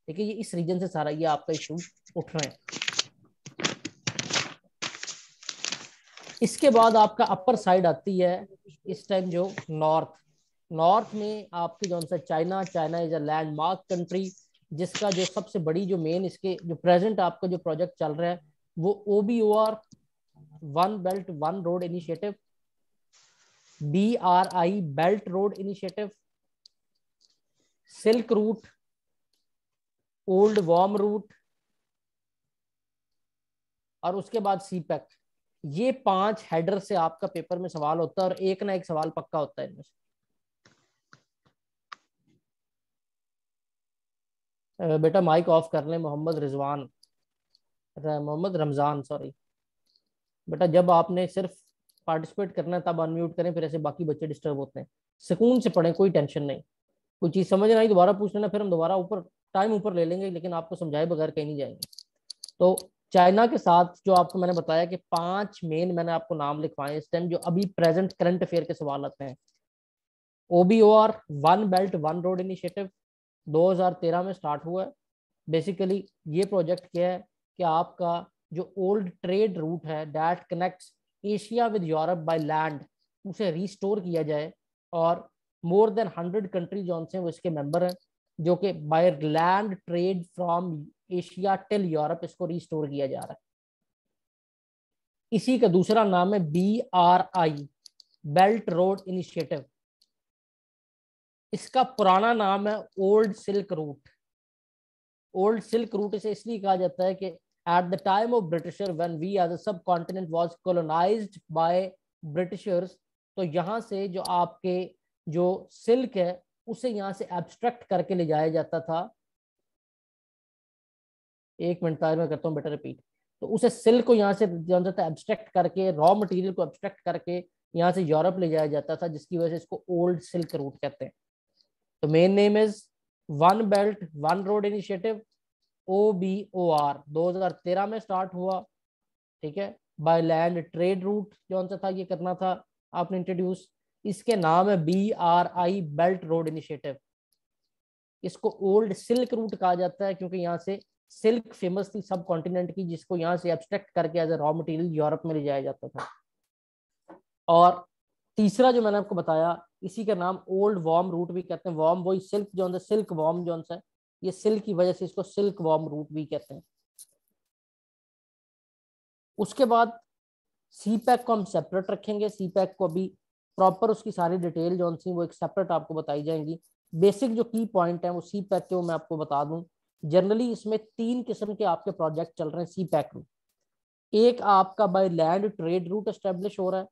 ठीक है, ये इस रीजन से सारा ये आपका इशू उठ रहे हैं। इसके बाद आपका अपर साइड आती है इस टाइम जो नॉर्थ में आपके जो सा China is a landmark country, जिसका जो सबसे बड़ी जो मेन इसके जो प्रेजेंट आपका जो प्रोजेक्ट चल रहा है वो OBOR one belt one road initiative, BRI belt road initiative, silk route, old warm route, और उसके बाद CPEC। ये 5 हेडर से आपका पेपर में सवाल होता है और एक ना एक सवाल पक्का होता है इनमें से। बेटा माइक ऑफ कर लें मोहम्मद रमजान, सॉरी बेटा, जब आपने सिर्फ पार्टिसिपेट करना है तब अनम्यूट करें, फिर ऐसे बाकी बच्चे डिस्टर्ब होते हैं। सुकून से पढ़ें, कोई टेंशन नहीं। कोई चीज समझ ना आई दोबारा पूछ लेना, फिर हम दोबारा ऊपर टाइम ऊपर ले लेंगे, लेकिन आपको समझाए बगैर कहीं नहीं जाएंगे। तो चाइना के साथ जो आपको मैंने बताया कि 5 मेन मैंने आपको नाम लिखवाए इस टाइम जो अभी प्रेजेंट करंट अफेयर के सवाल आते हैं। OBOR one belt one road initiative 2013 में स्टार्ट हुआ है। बेसिकली ये प्रोजेक्ट क्या है कि आपका जो ओल्ड ट्रेड रूट है that connects Asia with Europe by land, उसे रिस्टोर किया जाए, और मोर देन 100 कंट्री जो से वो इसके मेंबर हैं, जो कि by land trade from Asia till Europe इसको रिस्टोर किया जा रहा है। इसी का दूसरा नाम है BRI बेल्ट रोड इनिशिएटिव। इसका पुराना नाम है old silk route. Old silk route इसे इसलिए कहा जाता है कि at the time of britisher when we as a subcontinent was colonised by britishers, तो यहाँ से जो आपके जो सिल्क है उसे यहाँ से एब्स्ट्रैक्ट करके ले जाया जाता था। एक मिनट तार में करता हूँ बेटा रिपीट। तो उसे सिल्क को यहाँ से एब्स्ट्रैक्ट करके, रॉ मटेरियल को एब्स्ट्रैक्ट करके यहाँ से यूरोप ले जाया जाता था, जिसकी वजह से इसको ओल्ड सिल्क रूट कहते हैं। तो main name is one belt one road initiative, OBOR 2013 में स्टार्ट हुआ, ठीक है। बाय लैंड ट्रेड रूट जो सा था ये करना था आपने इंट्रोड्यूस। इसके नाम है BRI बेल्ट रोड इनिशिएटिव। इसको ओल्ड सिल्क रूट कहा जाता है क्योंकि यहाँ से सिल्क फेमस थी सब कॉन्टिनेंट की, जिसको यहाँ से एब्स्ट्रैक्ट करके as a raw material Europe में ले जाया जाता था। और तीसरा जो मैंने आपको बताया इसी का नाम ओल्ड वार्म रूट भी कहते हैं। वार्म वही सिल्क जो है, सिल्क वार्म जो है, ये सिल्क की वजह से इसको सिल्क वार्म रूट भी कहते हैं। उसके बाद CPEC को हम सेपरेट रखेंगे। CPEC को अभी प्रॉपर उसकी सारी डिटेल जो सी वो एक सेपरेट आपको बताई जाएंगी। बेसिक जो की पॉइंट है वो CPEC के वो मैं आपको बता दूं। जनरली इसमें 3 किस्म के आपके प्रोजेक्ट चल रहे हैं CPEC में। एक आपका by land trade route establish हो रहा है।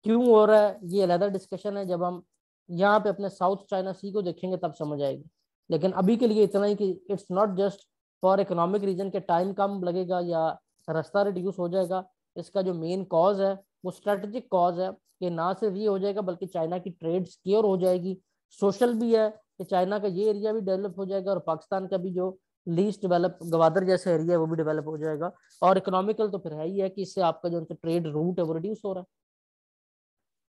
क्यों हो रहा है ये अलग डिस्कशन है, जब हम यहाँ पे अपने साउथ चाइना सी को देखेंगे तब समझ आएगी। लेकिन अभी के लिए इतना ही कि it's not just for economic reason के टाइम कम लगेगा या रास्ता रिड्यूस हो जाएगा। इसका जो मेन कॉज है वो स्ट्रेटेजिक कॉज है कि ना सिर्फ ये हो जाएगा बल्कि चाइना की ट्रेड सिक्योर हो जाएगी। सोशल भी है कि चाइना का ये एरिया भी डेवलप हो जाएगा और पाकिस्तान का भी जो लीस्ट डेवलप गवादर जैसा एरिया है वो भी डेवलप हो जाएगा। और इकोनॉमिकल तो फिर है ही है कि इससे आपका जो ट्रेड रूट है वो रिड्यूस हो रहा है।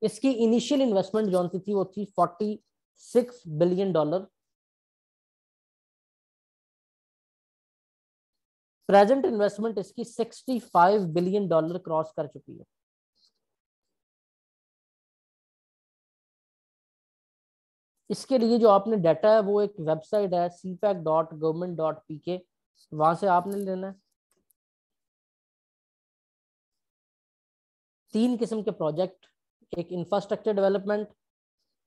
इसकी इनिशियल इन्वेस्टमेंट जो थी वो थी $46 बिलियन। प्रेजेंट इन्वेस्टमेंट इसकी $65 बिलियन क्रॉस कर चुकी है। इसके लिए जो आपने डाटा है वो एक वेबसाइट है cpac.government.pk, वहां से आपने लेना है। 3 किस्म के प्रोजेक्ट, एक इंफ्रास्ट्रक्चर डेवलपमेंट,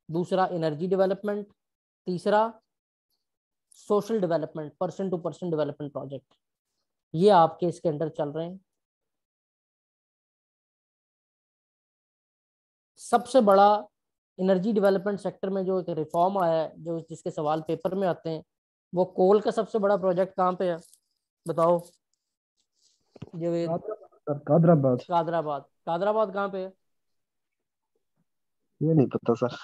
दूसरा एनर्जी डेवलपमेंट, तीसरा social development, person to person development project, ये आपके इसके अंडर चल रहे हैं। सबसे बड़ा एनर्जी डेवलपमेंट सेक्टर में जो एक रिफॉर्म आया है, जो जिसके सवाल पेपर में आते हैं, वो कोल का सबसे बड़ा प्रोजेक्ट कहाँ पे है बताओ? जो ये कादराबाद। कादराबाद, कादराबाद कहाँ पे है? ये नहीं पता सर।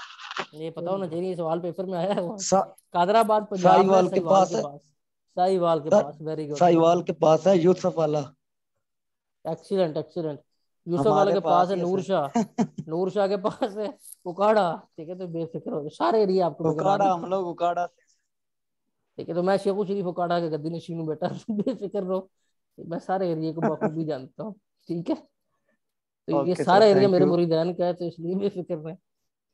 ये पता होना चाहिए, सवाल पेपर में आया है वो। सा, कादराबाद पंजाब में, साहिवाल के साहिवाल पास के है। पास, साहिवाल के पास। वेरी गुड, साहिवाल के पास है यूसुफ वाला। Excellent excellent. यूसुफ वाले हमारे के पास पास है ही है नूर सर। शाह, नूर शाह के पास है उकाड़ा। ठीक है, तो बेफिक्र हो जाओ, सारे एरिया आपको मैं गिना उकाड़ा, देता हम हूँ। लोग उकाड़ा से। ठीक है, तो मैं शेखू शरीफ उकाड़ा के गद्दी नशीन हूँ बेटा, बेफिक्र रहो, मैं सारे एरिया को बखूबी जानता हूँ। ठीक है, तो ये ओके सर, सारा एरिया थैंक मेरे यू मुरीदान का है, तो इसलिए बेफिक्र रहे।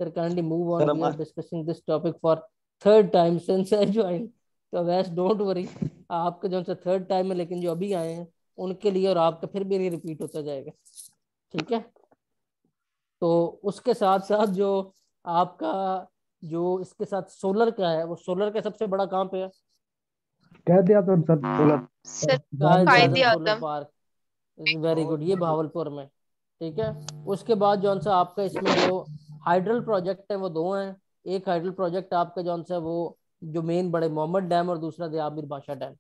Sir kindly move on, sir. We are discussing this topic for third time since I join. तो वैसे डोंट वरी, आपका जो थर्ड टाइम है, लेकिन जो अभी आए हैं उनके लिए और आपका फिर भी नहीं रिपीट होता जाएगा। ठीक है, तो उसके साथ साथ जो आपका जो इसके साथ सोलर का है, वो सोलर का सबसे बड़ा कहाँ पे है? कह दिया तो सर सोलर। सर कायद कायदे आजम सोलर आजम। पार्क, वेरी गुड, ये भावलपुर में। ठीक है, उसके बाद जौन सा आपका इसमें जो हाइड्रल प्रोजेक्ट है वो दो हैं। एक हाइड्रल प्रोजेक्ट आपका जौन सा वो जो मेन बड़े मोहम्मद डैम, और दूसरा दयाबिर बादशाह डैम।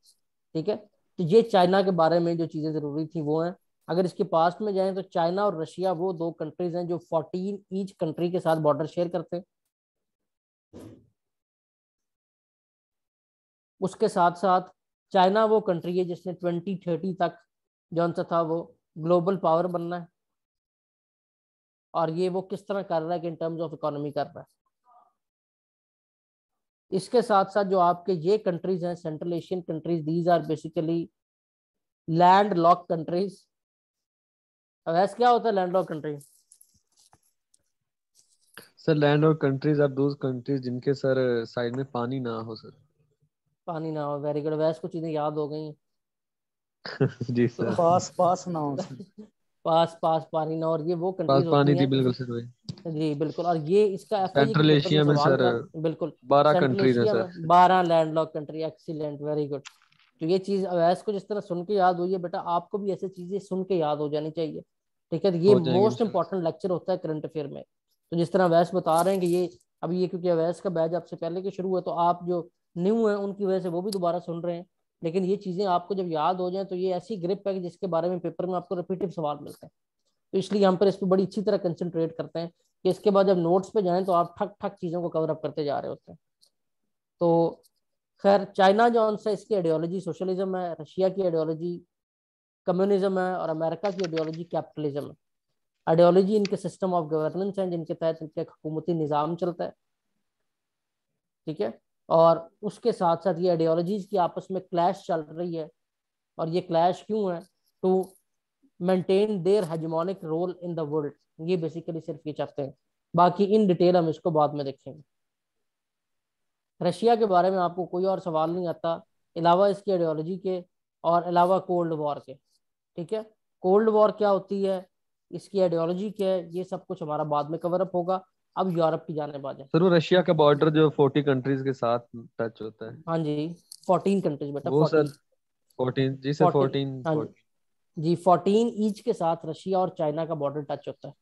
ठीक है, तो ये चाइना के बारे में जो चीजें जरूरी थी वो हैं। अगर इसके पास में जाएं तो चाइना और रशिया वो दो कंट्रीज हैं जो 14 ईच कंट्री के साथ बॉर्डर शेयर करते हैं। उसके साथ साथ चाइना वो कंट्री है जिसने 2030 तक जौन सा था वो ग्लोबल पावर बनना है, और ये वो किस तरह कर रहा है कि इन टर्म्स ऑफ इकोनॉमी कर रहा है। इसके साथ साथ जो आपके ये कंट्रीज हैं central Asian countries, these are basically land lock countries. अब ऐसा क्या होता है land lock country? Sir land और कंट्रीज आर दोज कंट्रीज जिनके सर साइड में पानी ना हो सर। पानी ना हो, वेरी गुड, वैसे कुछ चीजें याद हो गई। जी तो सर। पास पास ना हो सर। पास पास पानी ना, और ये वो पास कंट्रीज पानी होती थी हैं। बिल्कुल सर भाई। जी बिल्कुल, और ये इसका एफआईए के सेंट्रल पेपर में एशिया में सवाल सर कर, बिल्कुल 12 सेंट्रल कंट्रीज हैं एशिया सर। में 12 landlock country, excellent, very good. तो ये चीज अवैस को जिस तरह सुन के याद हुई है बेटा, आपको भी ऐसी चीजें सुन के याद हो जानी चाहिए। ठीक है, तो ये हो जाएंगे मोस्ट इंशाल्लाह। इंपॉर्टेंट लेक्चर होता है करंट अफेयर में। तो जिस तरह अवैस बता रहे हैं कि ये अभी ये क्योंकि अवैस का बैच आपसे पहले के शुरू है, तो आप जो न्यू है उनकी वजह से वो भी दोबारा सुन रहे हैं। लेकिन ये चीजें आपको जब याद हो जाए तो ये ऐसी ग्रिप है कि जिसके बारे में पेपर में आपको रिपीटिव सवाल मिलते हैं। तो इसलिए हम पर इस पर बड़ी अच्छी तरह कंसंट्रेट करते हैं कि इसके बाद जब नोट्स पे जाएं तो आप ठक ठक चीजों को कवर अप करते जा रहे होते हैं। तो खैर, चाइना जो सा इसकी आइडियोलॉजी सोशलिज्म है, रशिया की आइडियोलॉजी कम्युनिज्म है, और अमेरिका की आइडियोलॉजी कैपिटलिज्म है। आइडियोलॉजी इनके सिस्टम ऑफ गवर्नेंस है जिनके तहत इनके हुकूमती निज़ाम चलता है। ठीक है, और उसके साथ साथ ये आइडियोलॉजीज की आपस में क्लैश चल रही है, और ये क्लैश क्यों है? To maintain their hegemonic role in the world, ये बेसिकली सिर्फ ये चाहते हैं। बाकी इन डिटेल हम इसको बाद में देखेंगे। रशिया के बारे में आपको कोई और सवाल नहीं आता अलावा इसकी आइडियोलॉजी के और अलावा कोल्ड वॉर के। ठीक है, कोल्ड वॉर क्या होती है, इसकी आइडियोलॉजी क्या है, ये सब कुछ हमारा बाद में कवर अप होगा। अब यूरोप की जानिब आ जाए। सर वो रशिया का बॉर्डर जो 40 कंट्रीज के साथ टच होता है, हाँ जी, 14 कंट्रीज बेटा, वो सर 14 14 जी सर 14, 14 हाँ जी 14 ईच के साथ रशिया और चाइना का बॉर्डर टच होता है।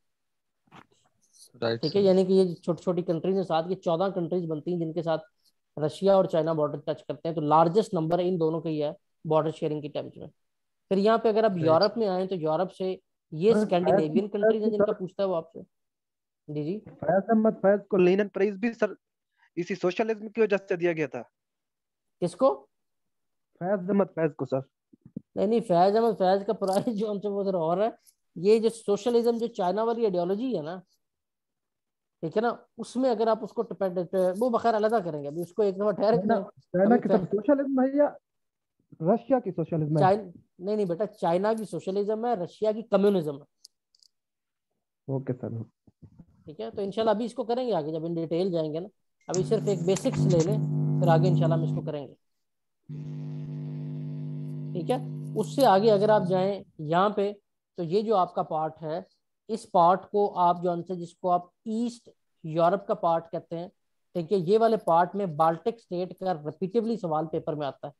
राइट ठीक है, सर। यानी कि ये छोटी छोटी कंट्रीज के साथ ये 14 कंट्रीज बनती हैं जिनके साथ रशिया और चाइना बॉर्डर टच करते हैं। तो लार्जेस्ट नंबर इन दोनों का ही है बॉर्डर शेयरिंग की टर्म्स में। फिर यहाँ पे अगर आप राइट यूरोप सर। में आए तो यूरोप से ये स्कैंडिनेवियन कंट्रीज हैं जिनका पूछता है वो आपसे। जी जी, फैज अहमद फैज को लीनियन प्राइज भी सर इसी सोशलिज्म की वजह से दिया गया था। किसको? फैज अहमद फैज को सर। नहीं नहीं, फैज अहमद फैज का प्राइज जो हमसे वो जरा और है। ये जो सोशलिज्म जो चाइना वाली आइडियोलॉजी है ना, ठीक है ना, उसमें अगर आप उसको वो बखैर अलग करेंगे, अभी उसको एक दफा ठहर के चाइना अभी की तरफ सोशलिज्म है या रशिया की सोशलिज्म है? नहीं नहीं बेटा, चाइना की सोशलिज्म है, रशिया की कम्युनिज्म है। Okay sir. ठीक है, तो इंशाल्लाह अभी इसको करेंगे आगे जब इन डिटेल जाएंगे ना। अभी सिर्फ एक बेसिक्स ले लें, फिर आगे इंशाल्लाह हम इसको करेंगे। ठीक है, उससे आगे अगर आप जाएं यहाँ पे, तो ये जो आपका पार्ट है, इस पार्ट को आप जो जिसको आप ईस्ट यूरोप का पार्ट कहते हैं। ठीक है, ये वाले पार्ट में बाल्टिक स्टेट का रिपीटेडली सवाल पेपर में आता है।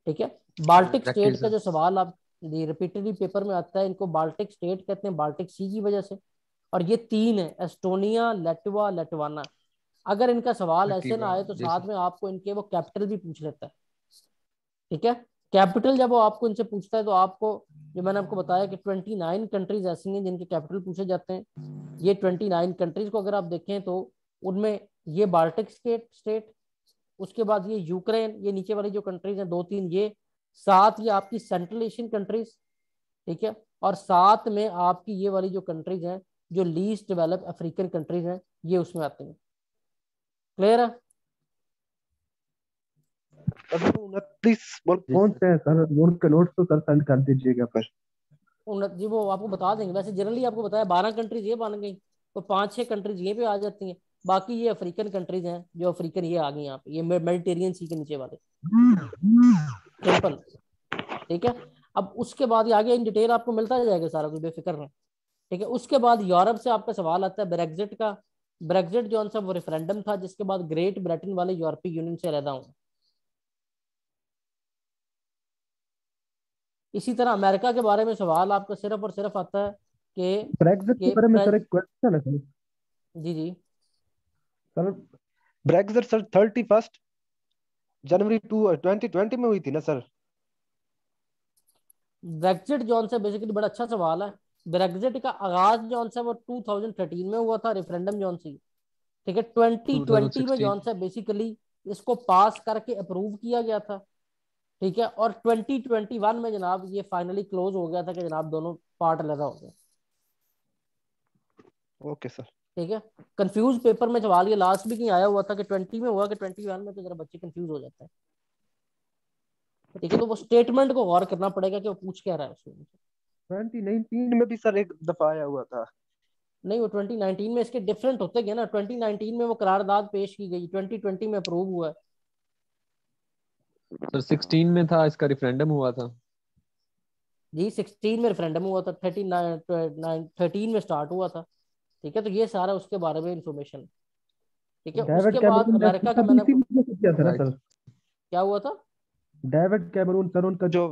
ठीक है, बाल्टिक स्टेट का जो सवाल आप रिपीटेडली पेपर में आता है, इनको बाल्टिक स्टेट कहते हैं बाल्टिक सी की वजह से। और ये तीन है, एस्टोनिया, लेटवा, लेटवाना। अगर इनका सवाल ऐसे ना आए तो साथ में आपको इनके वो कैपिटल भी पूछ लेता है। ठीक है, कैपिटल जब वो आपको इनसे पूछता है तो आपको, जो मैंने आपको बताया कि 29 कंट्रीज ऐसी हैं जिनके कैपिटल पूछे जाते हैं। ये 29 कंट्रीज को अगर आप देखें तो उनमें ये बाल्टिक स्टेट, उसके बाद ये यूक्रेन, ये नीचे वाली जो कंट्रीज हैं दो तीन ये, साथ ये आपकी सेंट्रल एशियन कंट्रीज। ठीक है, और साथ में आपकी ये वाली जो कंट्रीज हैं जो लीस्ट डेवलप अफ्रीकन कंट्रीज हैं, ये उसमें आती हैं। क्लियर है? अभी 29 कौन से हैं सर? उनके नोट्स तो सर सेंड कर दीजिएगा पर। जी वो आपको बता देंगे, वैसे जनरली आपको बताया 12 कंट्रीज ये बन गई, तो 5-6 कंट्रीज ये पे आ जाती हैं। बाकी ये अफ्रीकन कंट्रीज हैं, जो अफ्रीकन ये आ गई यहाँ पे, ये मेडिटेरियन सी के नीचे वाले। सिंपल। ठीक है, अब उसके बाद ये आगे इन डिटेल आपको मिलता जाएगा सारा कुछ, बेफिक्र रहें। ठीक है, उसके बाद यूरोप से आपका सवाल आता है ब्रेग्जिट का। ब्रेग्जिट जो सा वो रेफरेंडम था जिसके बाद ग्रेट ब्रिटेन वाले यूरोपीय यूनियन से अलग होंगे। इसी तरह अमेरिका के बारे में सवाल आपका सिर्फ और सिर्फ आता है कि ब्रेग्जिट के बारे में सर एक क्वेश्चन है सर। जी जी सर, ब्रेग्जिट सर 31 जनवरी 2020 में हुई थी ना सर? ब्रेग्जिट जॉन से बेसिकली बड़ा अच्छा सवाल है। ब्रेग्जिट का आगाज जॉन से वो 2013 में हुआ था, रेफरेंडम जॉन से। ठीक है, 2020 में जॉन से बेसिकली इसको पास करके अप्रूव किया गया था। ठीक है, और 2021 में जनाब ये फाइनली क्लोज हो गया था कि जनाब दोनों पार्ट अलग हो गए। Okay sir. ठीक है, कंफ्यूज पेपर में सवाल ये लास्ट भी कहीं आया हुआ था कि 20 में हुआ कि 21 में, तो जरा बच्चे कंफ्यूज हो जाते हैं। ठीक है, तो वो स्टेटमेंट को गौर करना पड़ेगा कि वो पूछ क्या रहा है उसमें। 2019 में भी सर एक दफा आया हुआ था। नहीं, वो 2019 में इसके डिफरेंट होते गए ना। 2019 में वो करारदाद पेश की गई, 2020 में अप्रूव हुआ है। सर 16 में था इसका रेफरेंडम हुआ था जी 16 में रेफरेंडम हुआ था, 13 में स्टार्ट हुआ था। ठीक है, तो ये सारा उसके बारे में इंफॉर्मेशन। ठीक है, डेविड उसके बाद कैमरून अमेरिका का मैंने किया था ना सर? क्या हुआ था? डेविड कैमरून सर, उनका जो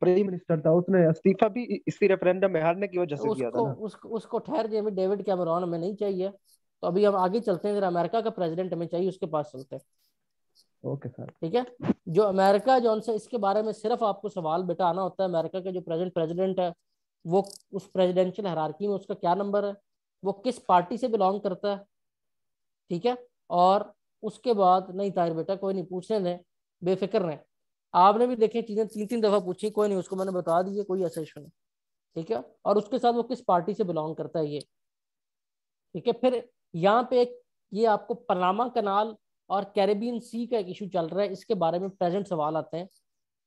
प्राइम मिनिस्टर था, उसने इस्तीफा भी इसी रेफरेंडम में हारने की वजह से किया था ना। उसको ठहर जाए, डेविड कैमरॉन हमें नहीं चाहिए। तो अभी हम आगे चलते हैं, जरा अमेरिका का प्रेसिडेंट हमें चाहिए, उसके पास चलते हैं। Okay sir. ठीक है, जो अमेरिका जॉन से, इसके बारे में सिर्फ आपको सवाल बेटा आना होता है, अमेरिका के जो प्रेसिडेंट है वो उस प्रेसिडेंशियल हायरार्की में उसका क्या नंबर है, वो किस पार्टी से बिलोंग करता है। ठीक है, और उसके बाद, नहीं ताहिर बेटा कोई नहीं, पूछने दें, बेफिक्र रहें। आपने भी देखे चीजें 3-3 दफा पूछी, कोई नहीं, उसको मैंने बता दी, कोई ऐसा इशू नहीं। ठीक है, और उसके साथ वो किस पार्टी से बिलोंग करता है ये। ठीक है, फिर यहाँ पे एक ये आपको पनामा कनाल और कैरेबियन सी का एक इशू चल रहा है, इसके बारे में प्रेजेंट सवाल आते हैं।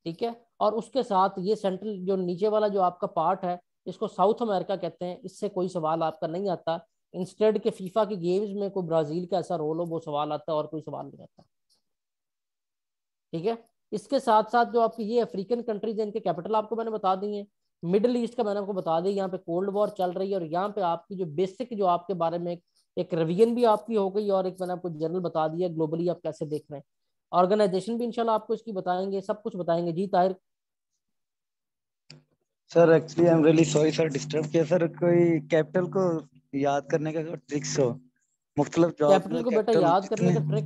ठीक है, और उसके साथ ये सेंट्रल जो नीचे वाला जो आपका पार्ट है, इसको साउथ अमेरिका कहते हैं, इससे कोई सवाल आपका नहीं आता। इंस्टेड के फीफा की गेम्स में कोई ब्राजील का ऐसा रोल हो, वो सवाल आता है, और कोई सवाल नहीं आता। ठीक है, इसके साथ साथ जो आपकी ये अफ्रीकन कंट्रीज है, इनके कैपिटल आपको मैंने बता दी है। मिडिल ईस्ट का मैंने आपको बता दी, यहाँ पे कोल्ड वॉर चल रही है, और यहाँ पे आपकी जो बेसिक जो आपके बारे में एक रिवीजन भी आपकी हो गई, और एक मैंने आपको जनरल बता दिया ग्लोबली आप कैसे देख रहे हैं। ऑर्गेनाइजेशन भी इंशाल्लाह आपको इसकी बताएंगे, सब कुछ बताएंगे। जी Tahir. Sir actually I am really sorry sir disturb किया सर। कोई कैपिटल को याद करने का ट्रिक्स हो, मुख्तलिफ जॉब कैपिटल में को बेटा कैपिटल याद करने का कितने?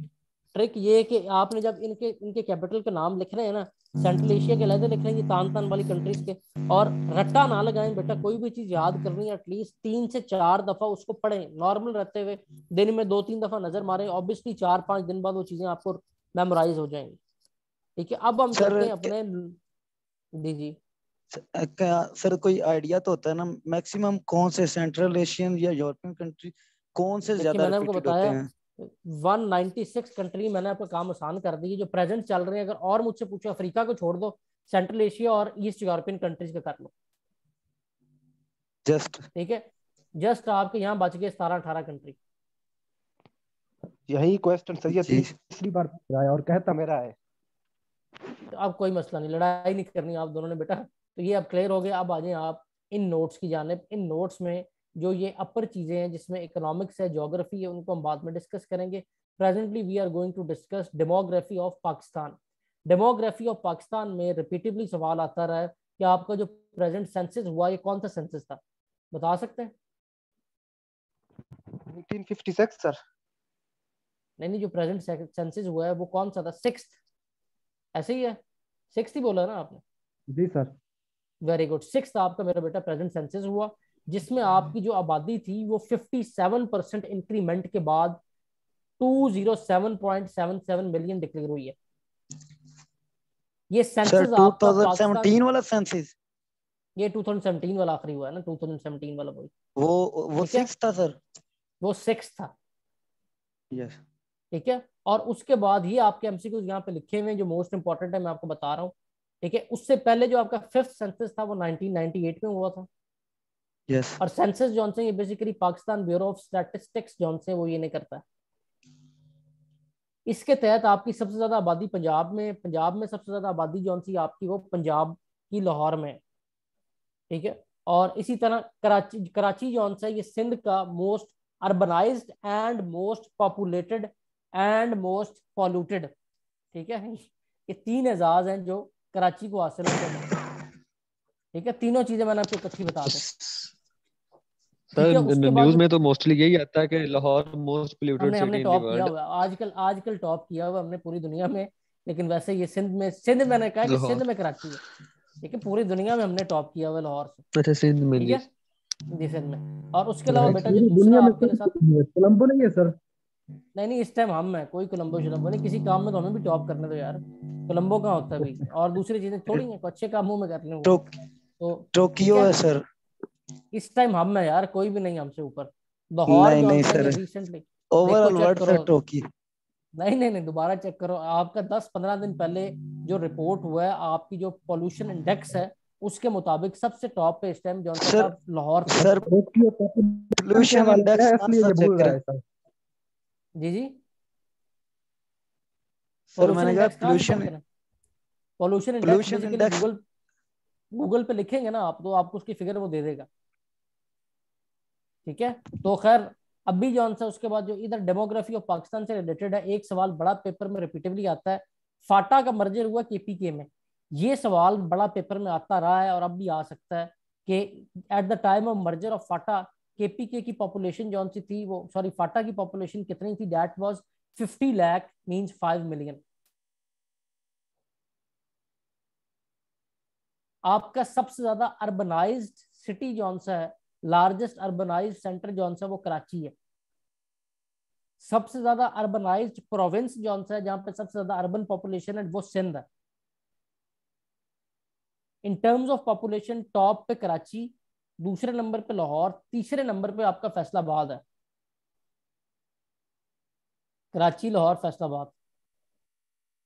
ट्रिक ये है कि आपने जब इनके इनके कैपिटल के नाम लिख रहे हैं ना, सेंट्रल एशिया के अलग लिख रहे हैं, ये तान तान वाली कंट्रीज के, और रट्टा ना लगाएं बेटा। कोई भी चीज याद करनी है एटलीस्ट 3 से 4 दफा उसको पढ़ें, नॉर्मल रहते हुए दिन में 2-3 दफा नजर मारें, ऑब्वियसली 4-5 दिन बाद वो चीजें आपको मेमोराइज हो जाएंगी। ठीक है, अब हम चलते हैं अपने। जी जी सर कोई आइडिया तो होता है ना मैक्सिमम कौन से सेंट्रल एशियन या यूरोपियन कंट्री कौन से ज्यादा मैंने आपको रिपीटेड होते बताया हैं? 196 कंट्री मैंने आपका काम आसान कर दी, जो प्रेजेंट चल रहे हैं। अगर और मुझसे पूछो, अफ्रीका को छोड़ दो, सेंट्रल एशिया और ईस्ट यूरोपियन कंट्रीज का कर लो। जस्ट ठीक है, जस्ट आपके यहाँ बच गए 17-18 कंट्री। यही क्वेश्चन सर ये तीसरी बार पूछ रहा है और कहता मेरा है। तो अब कोई मसला नहीं, लड़ाई नहीं करनी आप दोनों ने बेटा। तो ये अब क्लियर हो गया। अब आ जाए आप इन नोट्स की जानिब। इन नोट्स में जो ये अपर चीजें हैं, जिसमें इकोनॉमिक्स है, ज्योग्राफी है, उनको हम बाद में डिस्कस करेंगे। Presently we are going to discuss demography of Pakistan. Demography of Pakistan में रिपीटेडली सवाल आता रहा है कि आपका जो प्रेजेंट सेंसस हुआ ये कौन सा सेंसस था, बता सकते हैं? 1956 सर। नहीं, जो प्रेजेंट सेंसस हुआ है वो कौन सा था? 6th, ऐसे ही है, 6th ही बोला ना आपने? जी सर। वेरी गुड, 6th आपका मेरा बेटा प्रेजेंट सेंसस हुआ, जिसमें आपकी जो आबादी थी वो 57% इंक्रीमेंट के बाद 207.77 मिलियन डिक्लेयर हुई है। ये सर सेंसस आपका 2017 पाकिस्तान, वाला सेंसस, ये 2017 वाला आखिरी हुआ है ना, 2017 वाला वही, वो ठीक है? 6 था सर। वो 6th था, यस। ठीक है। और उसके बाद ही आपके एमसीक्यूज यहाँ पे लिखे हुए हैं जो मोस्ट इंपॉर्टेंट है, मैं आपको बता रहा हूँ, ठीक है। उससे पहले जो आपका 5th सेंसस था वो 1998 में हुआ था। यस। और सेंसस जौन से ये basically Pakistan bureau of statistics जौन से वो ये नहीं करता है। इसके तहत आपकी सबसे ज्यादा आबादी पंजाब में सबसे ज्यादा आबादी जौन सी आपकी वो पंजाब की लाहौर में, ठीक है। और इसी तरह कराची जौन सा ये सिंध का most urbanised and most populated and most polluted, ठीक है। ये 3 एजाज हैं जो कराची को हासिल होते हैं, ठीक है। तीनों चीजें मैंने आपको इकट्ठी बता दें, ठीक सर है। उसके बाद न्यूज में तो मोस्टली यही आता है कि लाहौर मोस्ट पोल्यूटेड हमने सिटी इन द टॉप किया वर्ल्ड। हुआ है आजकल टॉप किया हुआ हमने पूरी दुनिया में, लेकिन वैसे ये सिंध मैंने कहा कि सिंध लाहौर, में कराची है, ठीक है। पूरी दुनिया में हमने टॉप किया हुआ है लाहौर से, अच्छा सिंध में ठीक जी। है, जी सिंध में। और उसके अलावा बेटा जो पूरी दूसरा दुनिया में आपके लिए साथ, कोलंबो नहीं है सर। नहीं इस टाइम हम है, कोई कोलंबो शोलंबो नहीं, किसी काम में तो हमें भी टॉप करने दो यार, कोलंबो कहाँ होता है भाई, और दूसरी चीजें थोड़ी है, अच्छे कामों में कर लें तो ठीक टोक्यो है। है सर। इस टाइम हम है यार, कोई भी नहीं हमसे ऊपर। लाहौर नहीं नहीं जॉन सा ये सर, रिसेंटली, देखो ओवरऑल चेक वर्ल्ड करो, सर टोक्यो। नहीं दोबारा चेक करो, आपका 10-15 दिन पहले जो रिपोर्ट हुआ है आपकी जो पोल्यूशन इंडेक्स है उसके मुताबिक सबसे टॉप पे इस टाइम जौन सा था सर लाहौर था। सर टोक्यो पॉपुलेशन के पोल्यूशन हवाले से इंडेक्स है, कहाँ इसलिए ये सर चेक बोल रहा करें? है सर। जी सर पोल्यूशन मैंने कहा इंडेक्स कहाँ से चेक करें? Pollution index pollution basically index Google पे लिखेंगे ना आप, तो आपको उसकी फिगर वो दे देगा, ठीक है। तो खैर अभी जौन सा उसके बाद जो इधर डेमोग्राफी ऑफ पाकिस्तान से रिलेटेड है, एक सवाल बड़ा पेपर में रिपीटेडली आता है, फाटा का मर्जर हुआ केपीके में, ये सवाल बड़ा पेपर में आता रहा है और अब भी आ सकता है कि at the time of merger of Phata KPK की पॉपुलेशन जौन सी थी वो, सॉरी फाटा की पॉपुलेशन कितनी थी? That was 50 lakh means 5 million. आपका सबसे ज्यादा अर्बनाइज्ड सिटी जौन सा है, लार्जेस्ट अर्बनाइज्ड सेंटर जौन सा वो कराची है। सबसे ज्यादा अर्बनाइज्ड प्रोविंस जौन सा है जहां पे सबसे ज्यादा अर्बन पॉपुलेशन है वो सिंध है। In terms of population top पे कराची, दूसरे नंबर पे लाहौर, तीसरे नंबर पे आपका फैसलाबाद है। कराची, लाहौर, फैसलाबाद,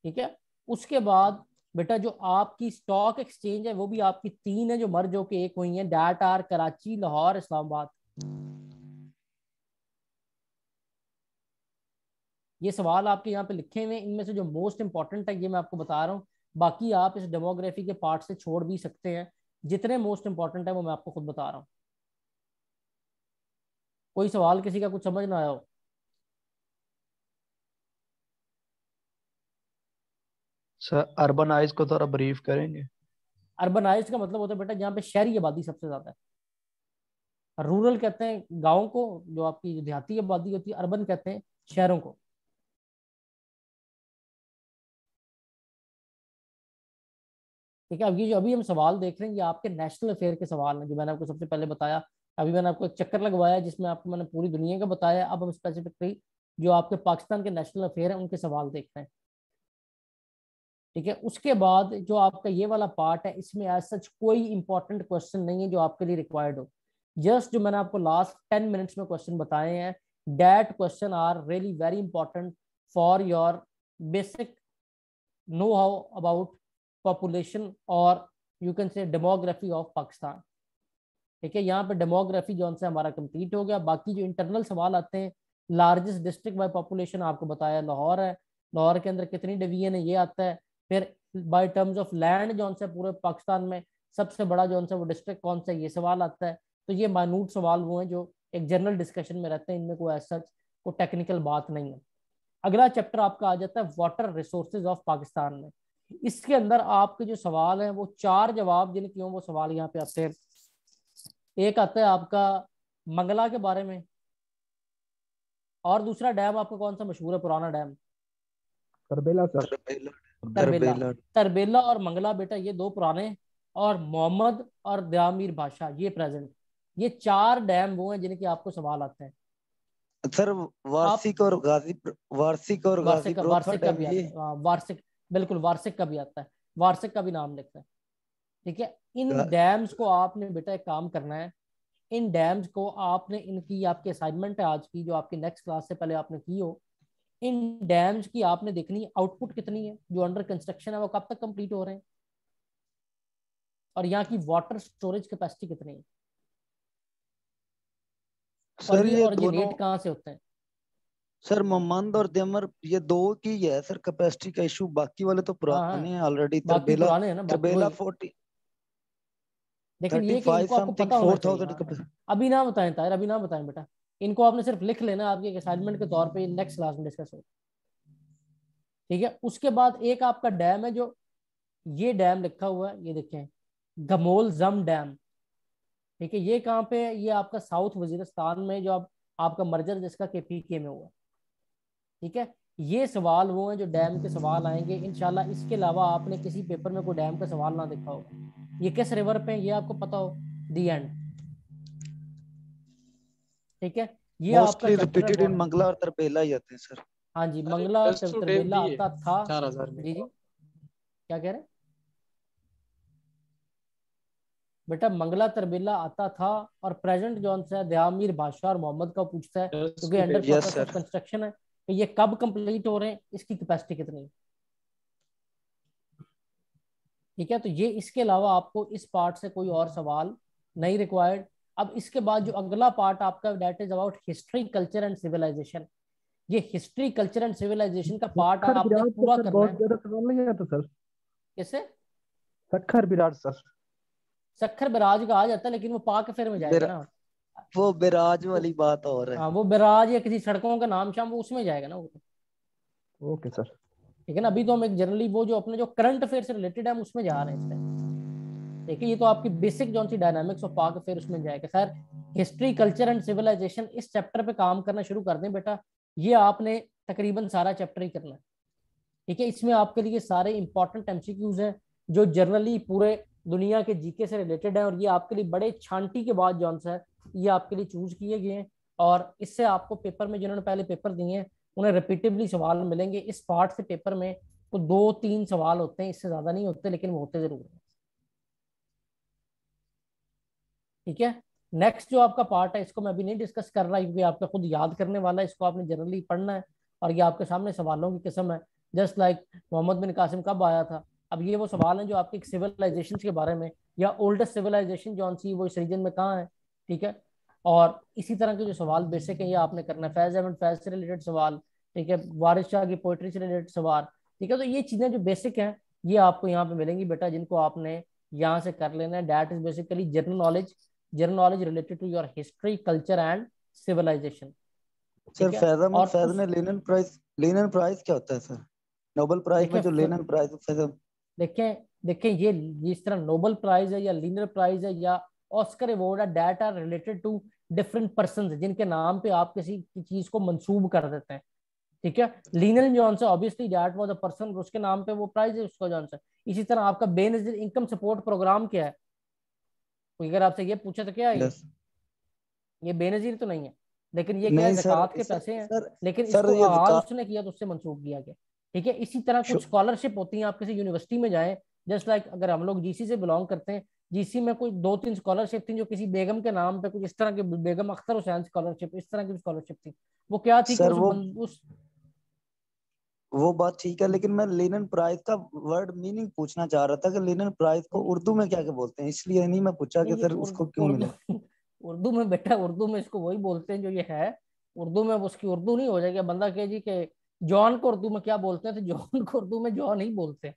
ठीक है। उसके बाद बेटा जो आपकी स्टॉक एक्सचेंज है वो भी आपकी 3 है जो मर्ज होके एक हुई है, दैट आर कराची, लाहौर, इस्लामाबाद। ये सवाल आपके यहाँ पे लिखे हुए हैं, इनमें से जो मोस्ट इंपॉर्टेंट है ये मैं आपको बता रहा हूँ, बाकी आप इस डेमोग्राफी के पार्ट से छोड़ भी सकते हैं, जितने मोस्ट इंपॉर्टेंट है वो मैं आपको खुद बता रहा हूँ। कोई सवाल किसी का कुछ समझ ना आया हो? सर अर्बनाइज को थोड़ा ब्रीफ करेंगे। अर्बनाइज का मतलब होता है बेटा जहाँ पे शहरी आबादी सबसे ज्यादा है। रूरल कहते हैं गाँव को, जो आपकी देहाती आबादी होती है, अर्बन कहते हैं शहरों को। ठीक है, अब ये जो अभी हम सवाल देख रहे हैं ये आपके नेशनल अफेयर के सवाल हैं, जो मैंने आपको सबसे पहले बताया। अभी मैंने आपको एक चक्कर लगवाया जिसमें आपको मैंने पूरी दुनिया का बताया, अब हम स्पेसिफिकली जो आपके पाकिस्तान के नेशनल अफेयर हैं उनके सवाल देख रहे हैं, ठीक है। उसके बाद जो आपका ये वाला पार्ट है इसमें एज सच कोई इंपॉर्टेंट क्वेश्चन नहीं है जो आपके लिए रिक्वायर्ड हो, जस्ट जो मैंने आपको लास्ट 10 मिनट्स में क्वेश्चन बताए हैं, that question are really very important for your basic know how about population और you can say demography of Pakistan, ठीक है। यहाँ पे डेमोग्राफी जो से हमारा कंप्लीट हो गया। बाकी जो इंटरनल सवाल आते हैं, लार्जेस्ट डिस्ट्रिक्ट बाय पॉपुलेशन आपको बताया लाहौर है, लाहौर के अंदर कितनी डिवीजन है ये आता है। फिर बाय टर्म्स ऑफ लैंड जो से पूरे पाकिस्तान में सबसे बड़ा जो सा वो डिस्ट्रिक्ट कौन सा, ये सवाल आता है। तो ये माइन्यूट सवाल वो हैं जो एक जनरल डिस्कशन में रहते हैं, इनमें कोई एज सच कोई टेक्निकल बात नहीं है। अगला चैप्टर आपका आ जाता है वाटर रिसोर्सेज ऑफ पाकिस्तान में। इसके अंदर आपके जो सवाल हैं वो 4 जवाब जिनके हों वो सवाल यहाँ पे आते हैं। एक आता है आपका मंगला के बारे में, और दूसरा डैम आपका कौन सा मशहूर है, पुराना डैम? करबेला सर। तरबेला। तरबेला और मंगला बेटा ये 2 पुराने, और मोहम्मद और दयामीर बादशाह ये प्रेजेंट। ये 4 डैम वो हैं जिनके आपको सवाल आते हैं। सर वार्षिक और गाजी वार्षिक ब्रोथा का डैम भी आता ये है, वार्षिक, बिल्कुल वार्षिक का भी आता है, वार्षिक का भी नाम लिखता है। ठीक है, इन डैम्स को आपने बेटा एक काम करना है, इन डैम्स को आपने, इनकी आपकी असाइनमेंट है आज की जो आपकी नेक्स्ट क्लास से पहले आपने की हो, इन डैम्स की आपने देखनी है आउटपुट कितनी है, जो अंडर कंस्ट्रक्शन है वो कब तक कंप्लीट हो रहे हैं, और यहाँ की वाटर स्टोरेज कैपेसिटी कितनी है, सर ये और ये दोनों रेट कहाँ से होते हैं। सर मोहम्मद और दमर ये 2 की है सर कैपेसिटी का इशू, बाकी वाले तो पुराने हैं ऑलरेडी। बाकी पुराने हैं ना, तरबेला 40, लेकिन ये कि 35 इनको आपको समथिंग पता होना 4000 चाहिए। अभी ना बताएं ताहिर, अभी ना बताएं बेटा, इनको आपने सिर्फ लिख लेना आपके एक असाइनमेंट के तौर पे, नेक्स्ट क्लास में डिस्कस हो। ठीक है, उसके बाद एक आपका डैम है, जो ये डैम लिखा हुआ है, ये देखें, गमोल जम डैम। ठीक है, ये कहाँ पे है? ये आपका साउथ वजीरिस्तान में, जो आपका मर्जर जिसका KPK में हुआ। ठीक है, ये सवाल वो हैं जो डैम के सवाल आएंगे इंशाल्लाह। इसके अलावा आपने किसी पेपर में कोई डैम का सवाल ना देखा होगा। ये किस रिवर पे है ये आपको पता हो, दी एंड। ठीक है, ये आपका मोस्टली चैप्टर रिपीटेड इन है। मंगला और तरबेला ही आते हैं सर। हाँ जी, मंगला और तरबेला आता था। 4000 में। जी जी, क्या कह रहे हैं बेटा? मंगला तरबेला आता था, और प्रेजेंट जौन सा है दयामीर बादशाह और मोहम्मद का पूछता है, क्योंकि अंडर प्रोसेस ऑफ कंस्ट्रक्शन है कि ये कब कंप्लीट हो रहे हैं, इसकी कैपेसिटी कितनी है। ठीक है, तो ये इसके अलावा आपको इस पार्ट से कोई और सवाल नहीं रिक्वायर्ड। अब इसके बाद जो अगला पार्ट आपका, that is about history, culture and civilization. ये हिस्ट्री, कल्चर एंड सिविलाइजेशन का पार्ट आपने पूरा करना बहुत है। ज्यादा सवाल नहीं आता सर। किससे? सखर विराट सर। सखर बिराज का आ जाता है, लेकिन वो पाक फेर में जाएगा ना। वो बिराज वाली बात और है। हाँ, वो बिराज या किसी सड़कों का नाम शाम वो उसमें जाएगा ना वो। Okay sir. ठीक है ना, अभी तो हम एक जनरली वो जो अपने जो करंट अफेयर से रिलेटेड है हम उसमें जा रहे हैं इस टाइम। देखिए, ये तो आपकी बेसिक जो सी डायनामिक्स ऑफ पाक अफेयर उसमें जाएगा। खैर, हिस्ट्री, कल्चर एंड सिविलाइजेशन इस चैप्टर पे काम करना शुरू कर दें बेटा। ये आपने तकरीबन सारा चैप्टर ही करना है। ठीक है, इसमें आपके लिए सारे इंपॉर्टेंट MCQs हैं जो जनरली पूरे दुनिया के जीके से रिलेटेड है, और ये आपके लिए बड़े छांटी के बाद जौन सा है ये आपके लिए चूज किए गए हैं, और इससे आपको पेपर में जिन्होंने पहले पेपर दिए हैं उन्हें रिपीटिवली सवाल मिलेंगे। इस पार्ट से पेपर में तो 2-3 सवाल होते हैं, इससे ज्यादा नहीं होते, लेकिन वो होते जरूर हैं। ठीक है, नेक्स्ट जो आपका पार्ट है इसको मैं अभी नहीं डिस्कस कर रहा, क्योंकि आपका खुद याद करने वाला है, इसको आपने जनरली पढ़ना है, और ये आपके सामने सवालों की किस्म है। जस्ट लाइक मोहम्मद बिन कासिम कब आया था, अब ये वो सवाल हैं जो आपके सिविलाइजेशन के बारे में, या ओल्डेस्ट सिविलाइजेशन जो सी वो इस रीजन में कहाँ है। ठीक है, और इसी तरह के जो सवाल बेसिक है ये आपने करना है। फैज अहमद फैज से रिलेटेड सवाल, ठीक है, वारिस शाह की पोइट्री से रिलेटेड सवाल। ठीक है, तो ये चीजें जो बेसिक हैं ये आपको यहाँ पे मिलेंगी बेटा, जिनको आपने यहाँ से कर लेना है। That is basically general knowledge, general knowledge related to your history, culture and civilization. Sir Faiz Ahmad Faiz में लेनिन प्राइज क्या होता है सर? नोबेल प्राइज में जो लेनिन प्राइज देखें ये जिस तरह नोबेल प्राइज है या लिनर प्राइज है या ऑस्कर अवार्ड है, that are related to different person जिनके नाम पे आप किसी चीज को मंसूब कर देते हैं। ठीक है, लिनन जॉन से obviously that was a person, उसके नाम पे वो प्राइज है उसका जॉन से। इसी तरह आपका बेनजीर इनकम सपोर्ट प्रोग्राम क्या है, अगर आपसे ये पूछा तो क्या है ये बेनजीर तो नहीं है, लेकिन ये क्या है, ज़कात के पैसे हैं, लेकिन इसको आगाज उसने किया तो उससे मंसूब किया गया। ठीक है, इसी तरह कुछ स्कॉलरशिप होती हैं, आप किसी यूनिवर्सिटी में जाएं, जस्ट लाइक अगर हम लोग GC से बिलोंग करते हैं, GC में कोई 2-3 स्कॉलरशिप थी जो किसी बेगम के नाम पे, कुछ इस तरह के, बेगम अख्तर हुसैन स्कॉलरशिप, इस तरह की स्कॉलरशिप थी। वो क्या थी सर, वो बात ठीक है, लेकिन मैं लेनिन प्राइज का वर्ड मीनिंग पूछना चाह रहा था कि लेनिन प्राइज को उर्दू में क्या क्या बोलते हैं, इसलिए नहीं मैं पूछा कि सर उसको क्यों मिला। उर्दू में बेटा, उर्दू में इसको वही बोलते हैं जो ये है। उर्दू में उसकी उर्दू नहीं हो जाएगी, बंदा कहे जी के जॉन को उर्दू में क्या बोलते हैं, तो जॉन को उर्दू में जॉन ही बोलते हैं।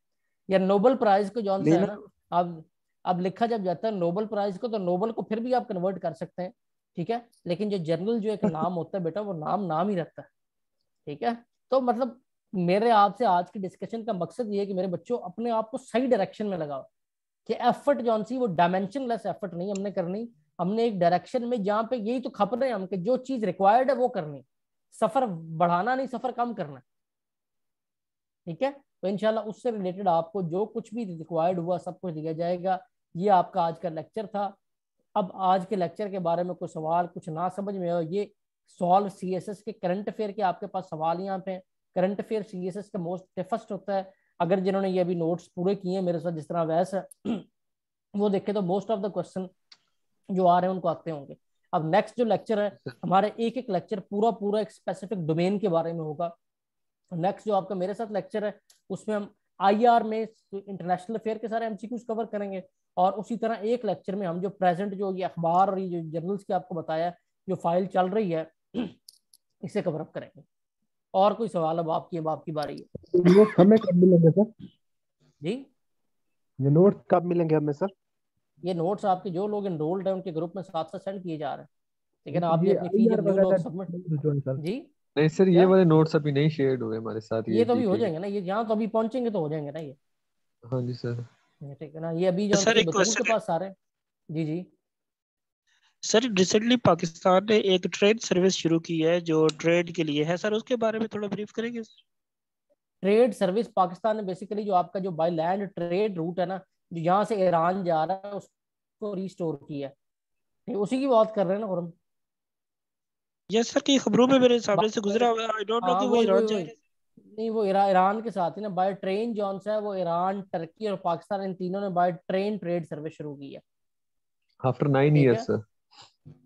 या नोबेल प्राइज को जॉन से है ना, अब लिखा जब जाता है नोबेल प्राइज को, तो नोबेल को फिर भी आप कन्वर्ट कर सकते हैं। ठीक है, लेकिन जो जनरल जो एक नाम होता है बेटा, वो नाम ही रहता है। ठीक है, तो मतलब मेरे आपसे आज की डिस्कशन का मकसद ये है कि मेरे बच्चों अपने आप को सही डायरेक्शन में लगाओ, कि एफर्ट जो सी वो डायमेंशनलेस एफर्ट नहीं हमने करनी, हमने एक डायरेक्शन में जहाँ पे यही तो खप रहे हैं हम कि जो चीज रिक्वायर्ड है वो करनी, सफर बढ़ाना नहीं, सफर कम करना। ठीक है, तो इंशाल्लाह उससे रिलेटेड आपको जो कुछ भी रिक्वायर्ड हुआ सब कुछ दिया जाएगा। ये आपका आज का लेक्चर था। अब आज के लेक्चर के बारे में कोई सवाल कुछ ना समझ में हो, ये सॉल्व सीएसएस के करंट अफेयर के आपके पास सवाल यहाँ पे। करंट अफेयर सीएसएस का मोस्ट टफेस्ट होता है। अगर जिन्होंने ये अभी नोट्स पूरे किए हैं मेरे साथ, जिस तरह वैस है वो देखे तो मोस्ट ऑफ द क्वेश्चन जो आ रहे हैं उनको आते होंगे। अब नेक्स्ट जो लेक्चर है हमारे, एक एक लेक्चर पूरा पूरा एक स्पेसिफिक डोमेन के बारे में होगा। नेक्स्ट जो आपका मेरे साथ लेक्चर है उसमें हम आईआर में इंटरनेशनल अफेयर के सारे एमसीक्यूज कवर करेंगे, और उसी तरह एक लेक्चर में हम जो प्रेजेंट जो ये अखबार और ये जो जर्नल्स की आपको बताया जो फाइल चल रही है इसे कवर अप करेंगे। और कोई सवाल अब आपकी बारी है। नोट्स हमें कब मिलेंगे सर? जी, ये नोट्स कब मिलेंगे हमें सर? ये नोट्स आपके जो लोग एनरोल्ड हैं उनके ग्रुप में साथ साथ सेंड किए जा रहे हैं। ठीक है ना, आप ये अपनी फी आईआर जब जो लोग वगैरह सबमिट। सर? जी नहीं सर, ये क्या? वाले नोट्स अभी नहीं शेयर्ड हुए हमारे साथ, ये तो अभी हो जीके के। जाएंगे ना, ये यहाँ तो अभी पहुंचेंगे तो हो जाएंगे ना ये। हाँ जी सर। ठीक है ना, ये अभी जो सर एक बतूल के क्वेश्चन है पास सारे। जी जी सर, रिसेंटली पाकिस्तान ने एक ट्रेन सर्विस शुरू की है जो ट्रेड के लिए है सर, उसके बारे में थोड़ा ब्रीफ करेंगे सर? ट्रेड सर्विस पाकिस्तान ने बेसिकली जो आपका जो बाय लैंड ट्रेड रूट है ना, जो यहाँ से ईरान जा रहा है उसको रिस्टोर किया है। ठीक, उसी की बात कर रहे हैं ना खुरम। यस सर, की खबरों में मेरे सामने से गुजरा हुआ, आई डोंट नो हाँ कि वो वही ईरान वही जा वही रहे हैं। नहीं, वो ईरान के साथ ही ना बाय ट्रेन जॉन सा है, वो ईरान, टर्की और पाकिस्तान इन तीनों ने बाय ट्रेन ट्रेड सर्विस शुरू की है। आफ्टर 9 ठीक इयर्स है, सर।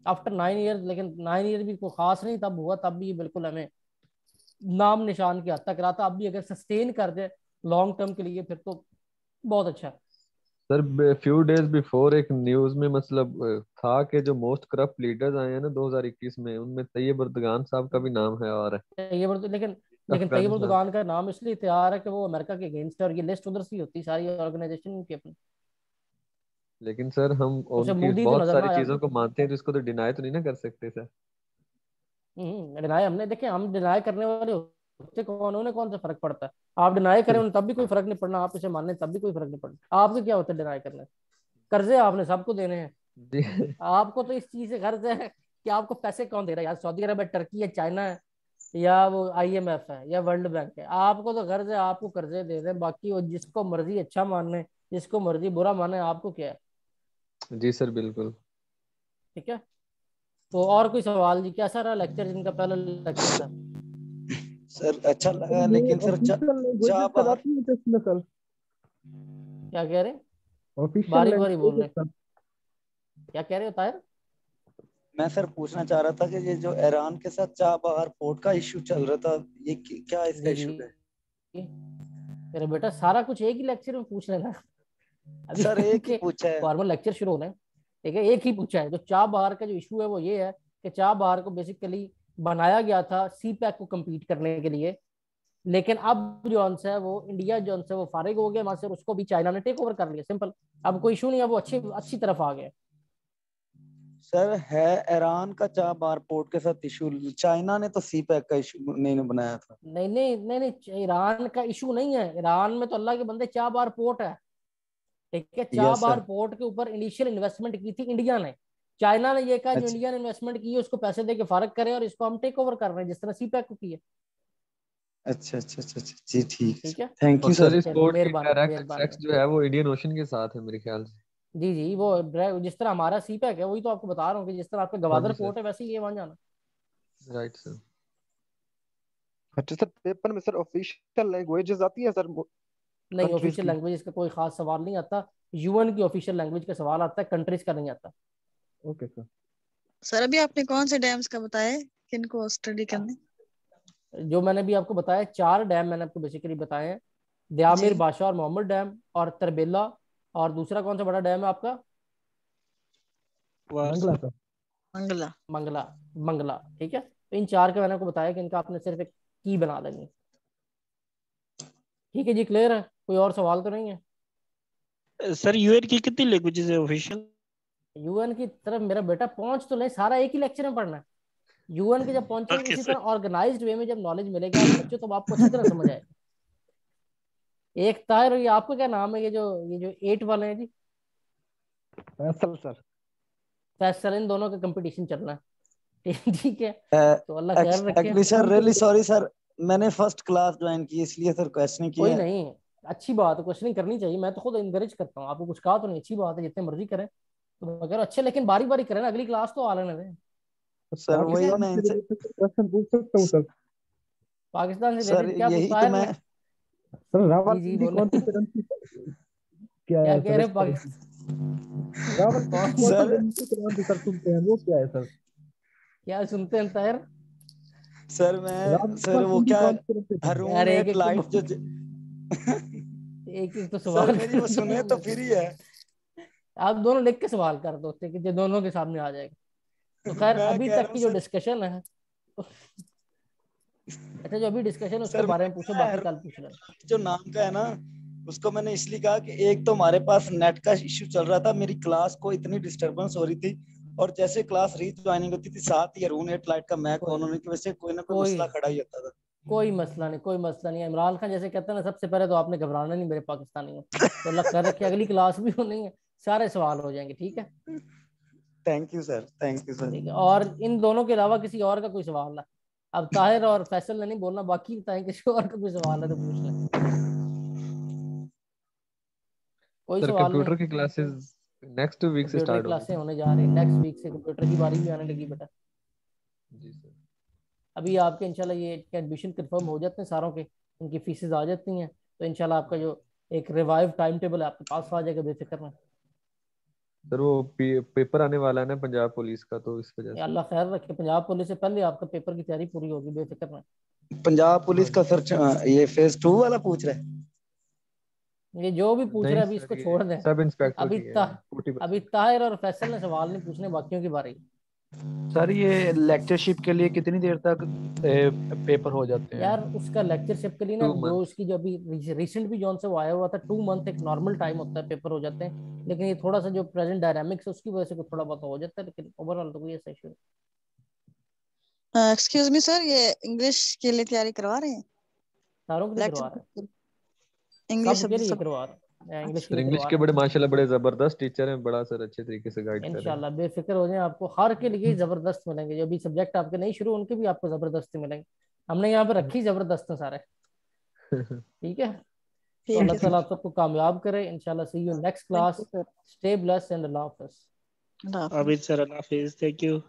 आफ्टर 9 ईयर, लेकिन 9 ईयर भी कोई खास नहीं तब हुआ, तब भी ये बिल्कुल हमें नाम निशान की हद तक रहा था। अब भी अगर सस्टेन कर दे लॉन्ग टर्म के लिए फिर तो बहुत अच्छा है। सर फ्यू डेज बिफोर एक न्यूज में मतलब था कि जो मोस्ट करप्ट लीडर्स आए हैं ना 2021 में, उनमें तैयब अर्दगान साहब का भी नाम है और लेकिन लेकिन तैयब अफगानिस्तान। दुकान का नाम इसलिए तैयार है कि वो अमेरिका के अगेंस्ट है, और ये लिस्ट उधर से होती सारी ऑर्गेनाइजेशन की अपनी। लेकिन सर हम उसे उनकी मोदी तो बहुत नजर ना सारी आया। चीजों को मानते हैं, तो इसको तो डिनाई तो नहीं ना कर सकते सर। डिनाई हमने देखे, हम डिनाई करने वाले होते कौन, उन्हें कौन सा फर्क पड़ता है? आप डिनाई करें उन्हें तब भी कोई फर्क नहीं पड़ना, आप इसे माने तब भी कोई फर्क नहीं पड़ना। आपसे क्या होता है डिनाई करने? कर्जे आपने सबको देने हैं। जी आपको तो इस चीज से गर्ज है कि आपको पैसे कौन दे रहा है, यार सऊदी अरब है, टर्की है, चाइना है, या वो आईएमएफ है, या वर्ल्ड बैंक है। आपको तो गर्ज है, आपको कर्जे दे दें, बाकी वो जिसको मर्जी अच्छा मानने जिसको मर्जी बुरा माने, आपको क्या है। जी सर बिल्कुल। ठीक है, तो और कोई सवाल जी? कैसा रहा लेक्चर, जिनका पहला लेक्चर था? सर अच्छा लगा, ये लेकिन सर ऑफिशियल जा लैंग्वेजेस सर बाहर आती है तो इसमें सर? क्या कह रहे? ऑफिशियल बारी बारी बोल लैंग्वेजेस रहे, सर? क्या कह रहे हो ताहिर? मैं सर पूछना चाह रहा था कि ये जो ईरान के साथ चाबहार पोर्ट का इशू चल रहा था, ये क्या इसका जी इशू जी है? मेरा बेटा सारा कुछ एक ही लेक्चर में पूछ लेना। अभी सर एक ही के पूछा है। फॉर्मल लेक्चर शुरू होना है। ठीक है, एक ही पूछा है। जो चाबहार का जो इशू है वो ये है कि चाबहार को बेसिकली बनाया गया था सी पैक को कम्पीट करने के लिए, लेकिन अब जो है वो इंडिया जो है वो फारिग हो गया वहां से, और उसको भी चाइना ने टेक ओवर कर लिया। सिंपल, अब कोई इशू नहीं है, वो अच्छी तरफ आ गया। सर है ईरान का चाबहार पोर्ट के साथ इशू, चाइना ने तो सी पैक का इशू नहीं बनाया था। नहीं नहीं नहीं नहीं, ईरान का इशू नहीं है। ईरान में तो अल्लाह के बंदे चाबहार पोर्ट है। ठीक है, यस चाबहार सर। पोर्ट के ऊपर इनिशियल इन्वेस्टमेंट की थी इंडिया ने। चाइना ने ये कहा जो अच्छा इंडिया ने इन्वेस्टमेंट की है उसको पैसे दे के फारग करे, और इसको हम टेक ओवर कर रहे हैं जिस तरह सी पैक को किया। अच्छा अच्छा अच्छा अच्छा, जी ठीक है ठीक सर, है, थैंक और यू सर सर। इस चलो पोर्ट की मेहरबानी डायरेक्ट एक्सेस मेहरबानी। जो है वो इंडियन ओशन के साथ है मेरे ख्याल से। जी जी, वो जिस तरह हमारा सी पैक है वही तो आपको बता रहा हूँ कि जिस तरह आपका हाँ गवादर जी पोर्ट सर। है वैसे ही ये वहां जाना। Right sir. अच्छा सर, पेपर में सर ऑफिशियल लैंग्वेजेस आती है सर नहीं, कंट्रीज ऑफिशियल की? लैंग्वेज का कोई खास सवाल नहीं आता। यूएन की ऑफिशियल लैंग्वेज का सवाल आता है, कंट्रीज का नहीं आता। Okay sir. सर अभी आपने कौन से डैम्स का बताया है, किनको स्टडी करने? जो मैंने भी आपको बताया 4 डैम मैंने आपको बेसिकली बताए हैं, जी दयामिर, बादशाह और मोहम्मद डैम, और तरबेला, और दूसरा कौन सा बड़ा डैम है आपका? वार्स। मंगला सर। मंगला। मंगला। मंगला, ठीक है। तो इन 4 का मैंने आपको बताया कि इनका आपने सिर्फ एक की बना देनी। ठीक है जी, क्लियर है? कोई और सवाल तो नहीं है? सर यूएन की कितनी लैंग्वेजेस है ऑफिशियल? यूएन की तरफ मेरा बेटा पहुंच तो ले, सारा एक ही लेक्चर में पढ़ना है। यूएन के जब पहुंचेंगे Okay, इसी sir. तरह ऑर्गेनाइज्ड वे में जब नॉलेज मिलेगा आप बच्चों, तो आपको अच्छी तरह समझ आएगा। एक ताहिर, ये आपका क्या नाम है, ये जो 8 वाले हैं जी? फैसल सर। फैसल, इन दोनों का कंपटीशन चल रहा है। ठीक है, तो अल्लाह खैर रखे। Actually sir really sorry sir, मैंने फर्स्ट क्लास ज्वाइन की इसलिए सर क्वेश्चन कोई किया। नहीं, अच्छी बात है, क्वेश्चनिंग करनी चाहिए। मैं तो खुद इनकरेज करता हूँ, आपको कुछ कहा तो नहीं, अच्छी बात है, जितने मर्जी करें तो अगर अच्छे, लेकिन बारी बारी करें ना, अगली क्लास तो आ लेने दें। सर वही पाकिस्तान मैं से इनसे रिलेटेड क्वेश्चन पूछ सकता हूँ सर? पाकिस्तान से सर रिलेटेड क्या यही पूछता तो है? मैं सर जी रावलपिंडी बोले। कौन सी करेंसी क्या क्या है कह सर रहे इस हो? करेंसी? रावलपिंडी कौन कौन सी सर करेंसी के नाम से सर सुनते हैं, वो क्या है सर? क्या सुनते हैं ताहिर? सर मैं सर वो रावलपिंडी क्या कौन सी करेंसी है? यार रून एक एट एक लाइट जो एक एक तो सर सवाल मेरी कर वो दो। सुने तो फिर ही है। आप दोनों लिख के सवाल कर दो, ठीक है, जो दोनों के सामने आ जाएगा। तो खैर मैं अभी कह तक रहा हूँ की जो सर, डिस्कशन है, अच्छा जो अभी डिस्कशन है उसके सर बारे में पूछो, बाकी कल पूछ लेना। जो नाम का है ना, उसको मैंने इसलिए कहा कि एक तो हमारे पास नेट का इश्यू चल रहा था, मेरी क्लास को इतनी डिस्टरबेंस हो रही थी, और जैसे क्लास रीज्वाइनिंग होती थी साथ ही रून एट लाइट का मैक ऑन होने की वजह से कोई ना कोई कोई मसला खड़ा ही होता था। कोई मसला नहीं, कोई मसला नहीं है। इमरान खान जैसे कहते हैं ना, सबसे पहले तो आपने घबराना नहीं मेरे पाकिस्तानी हो, तो अल्लाह कर रखे, अगली क्लास भी होनी है, सारे सवाल हो जाएंगे, ठीक है? Thank you sir, thank you sir. ठीक है, और इन दोनों के अलावा किसी और का कोई सवाल है? अब ताहिर और फैसल ने नहीं बोलना, बाकी बताएं किसी और का कोई सवाल है तो पूछ लें। कोई सर सवाल नहीं? कंप्यूटर की क्लासेस नेक्स्ट वीक से कंप्यूटर की स्टार्ट होगी क्लासें ना? होने जा रही हैं, नेक्स्ट वीक से कंप्यूटर की बारी भी आने लगी बेटा। जी सर। अभी आपके इंशाल्लाह ये एडमिशन कंफर्म हो जाते हैं सारों के, उनकी फीसेस आ जाती हैं, तो इंशाल्लाह आपका जो एक रिवाइव टाइम टेबल है आपके पास आ जाएगा, बेफिक्र में। सर वो पेपर आने वाला है ना पंजाब पुलिस का, तो इस वजह ये से। अल्लाह खैर रखे, पंजाब पुलिस से पहले आपका पेपर की तैयारी पूरी होगी, बेफिक्र में। पंजाब हाँ पुलिस का जी। सर ये फेज 2 वाला पूछ रहा है? ये जो भी पूछ रहे नहीं हैं अभी सर, इसको ये छोड़ दें। सब इंस्पेक्टर अभी की है ता, अभी 40%। ताहिर और फैसल ने सवाल नहीं पूछने, बाकियों की बारी। सर ये लेक्चरशिप के लिए कितनी देर तक पेपर हो जाते हैं? यार उसका लेक्चरशिप के लिए ना, 2 जो मंथ। उसकी जो अभी रिसेंट भी जॉन से वो आया हुआ था, 2 मंथ एक नॉर्मल टाइम होता है, पेपर हो जाते हैं। लेकिन ये थोड़ा सा जो प्रेजेंट डायनामिक्स है उसकी वजह से कुछ थोड़ा बहुत हो जाता है, लेकिन ओवरऑल तो कोई ऐसा इशू नहीं। एक्सक्यूज मी सर, ये इंग्लिश के लिए तैयारी करवा रहे हैं? सारों के लिए करवा रहे लेक्चर हैं, इंग्लिश सब के सब्जेक्ट लिए सब? करवा रहे हैं, इंग्लिश के सर लिए इंग्लिश करवा के रहे बड़े माशाल्लाह बड़े जबरदस्त टीचर हैं, बड़ा सर अच्छे तरीके से गाइड हैं। कर रहे हैं। इंशाल्लाह बेफिक्र हो जाए, आपको हर के लिए जबरदस्त मिलेंगे, जो भी सब्जेक्ट आपके नहीं शुरू उनके भी आपको जबरदस्ती मिलेंगे। हमने यहाँ पे रखी जबरदस्त है सारे, ठीक है? तो ठीक अल्लाह है ताला सर, आप सबको कामयाब करे इंशाल्लाह। See you next thank class, you sir. Stay blessed and अल्लाह हाफिज़। अल्लाह हाफिज। Abid sir, Allah Hafiz. Thank you.